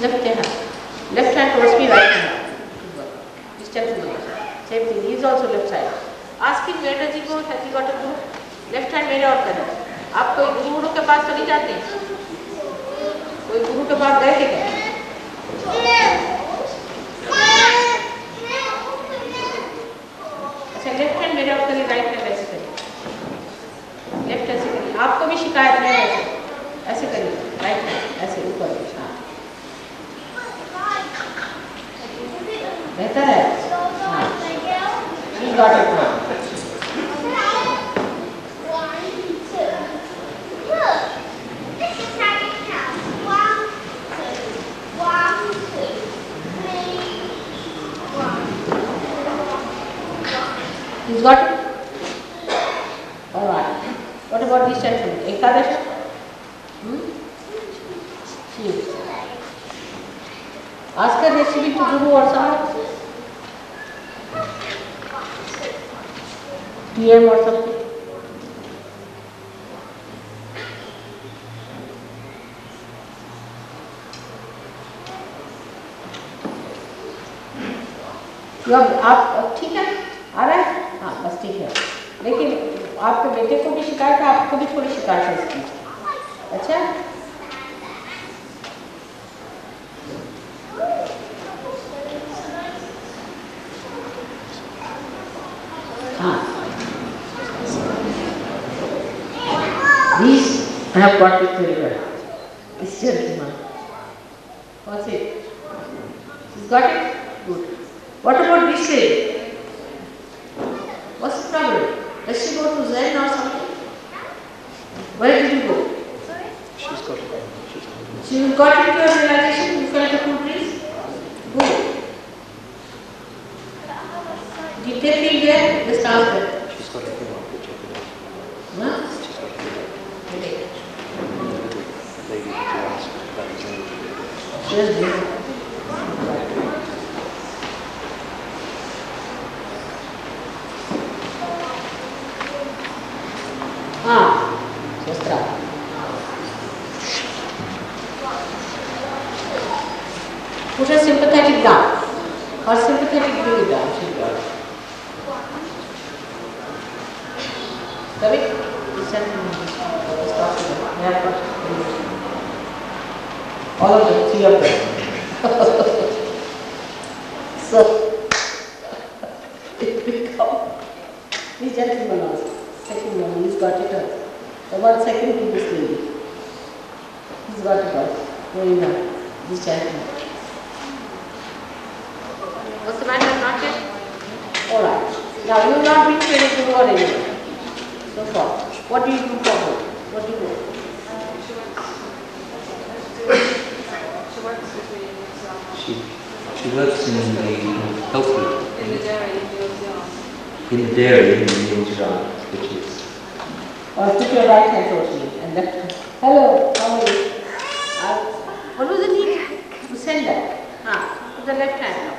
Speaker 2: Left hand. Left hand towards me, right hand. This gentleman. Same thing. He is also left side. Ask him where does he go? Has he got a guru? Left hand मेरे और करना. आप कोई गुरु के पास तो नहीं जाते? कोई गुरु के पास गए थे क्या? अच्छा लेफ्ट हैंड मेरे और करें, राइट हैंड ऐसे करें. आपको भी शिकायत है ऐसे ऐसे करिए राइट हैंड ऐसे ऊपर हाँ बेहतर है हाँ you got it now. He's got it? Alright. What about this gentleman? Ekadashi? She. Ask her recipe to Guru or something? PM or something? आप ठीक है आ रहा है हाँ बस ठीक है लेकिन आपके बेटे को भी शिकायत है आपको भी थोड़ी शिकायत है इसकी अच्छा हाँ these I have got it very well this gentleman what's it she's got it good what about this lady what's the problem does she go to Zen or something where did you go
Speaker 1: She's got it.
Speaker 2: she got into your realization you felt the two trees good did they feel there the stars there
Speaker 1: She's got it.
Speaker 2: huh?
Speaker 1: She's got it. The lady that you asked about his name.
Speaker 2: Yes, yes. Sastra. Put her sympathetic down. Her sympathetic bring it down. She got it. Ravi, listen. Stop it. All of them, three of them. So, it becomes this gentleman also. Second one, he's got it all. The 1 second to this lady. He's got it all. Very well. This gentleman. What's the matter? Not yet? Alright. Now you have not been training to what anymore. So far. What do you do for her? What do you do?
Speaker 8: She works in the health food.
Speaker 6: In the dairy in Museum.
Speaker 8: In the dairy in the Yongjang, which is.
Speaker 2: Or put your right hand towards me and left hand. Hello, how are you? What was the need to send that? Put the left hand up.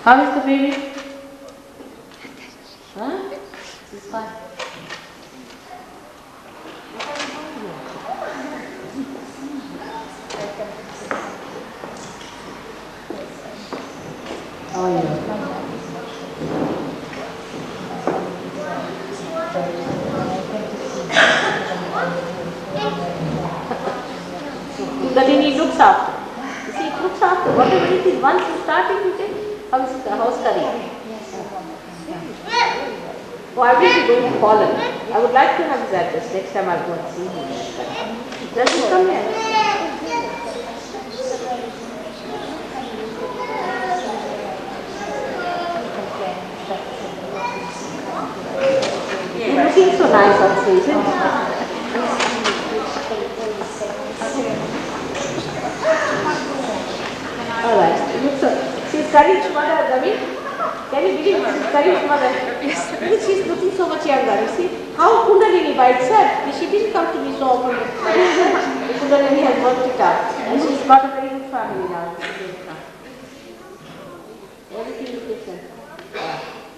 Speaker 2: How is the baby? Huh? It's fine. Oh yeah. That he looks after. You see, it looks after. Whatever it is, once you start it, you take house curry. Oh, I wish he going to Poland. I would like to have his address. Next time I'll go and see him. Does he come here? You're looking so nice on stage, isn't it? Alright, she's Karin's mother, Ravi. Can you believe she's Karin's mother? Yes. She's looking so much younger, you see. How Kundalini by itself, she didn't come to me so often. Kundalini has worked it out. And she's got a very good family now. Everything is different.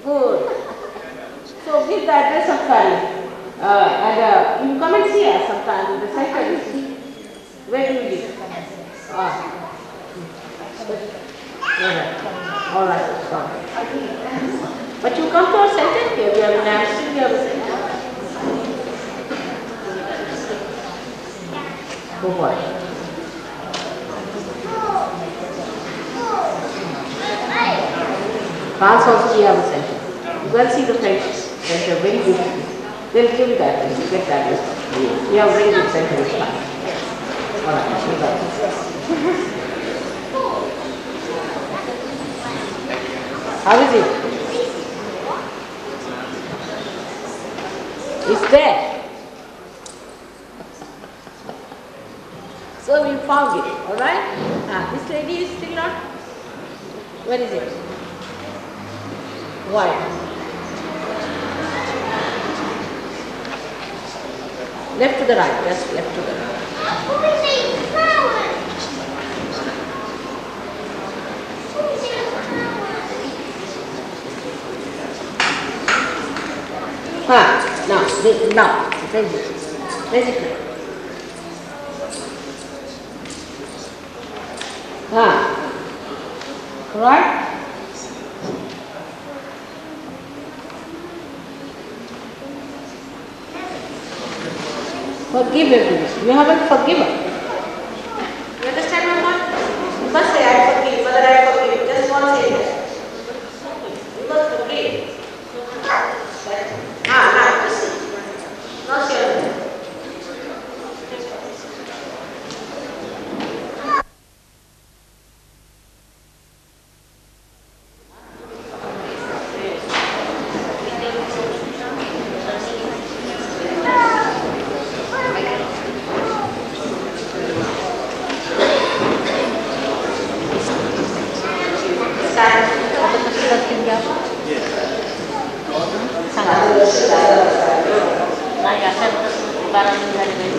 Speaker 2: Good. So give the address of Karin. And you come and see us sometime in the center. Where do you live? All right. But you come to our center here. We are in Amsterdam. We have a center. Go for it. France also we have a center. Go and see the French center, very beautiful. They'll give you that and you get that response. We have a very good center in France. Alright, you got it. How is it? It's there. So we found it, alright? This lady is still not. Where is it? Why? Left to the right, just left to the right. Now, raise it. Right? Forgive everyone. You haven't forgiven. You understand my point? You must say, I forgive, Mother, I forgive. Just one say that. You must forgive. Now, listen. Now, share. Barang dari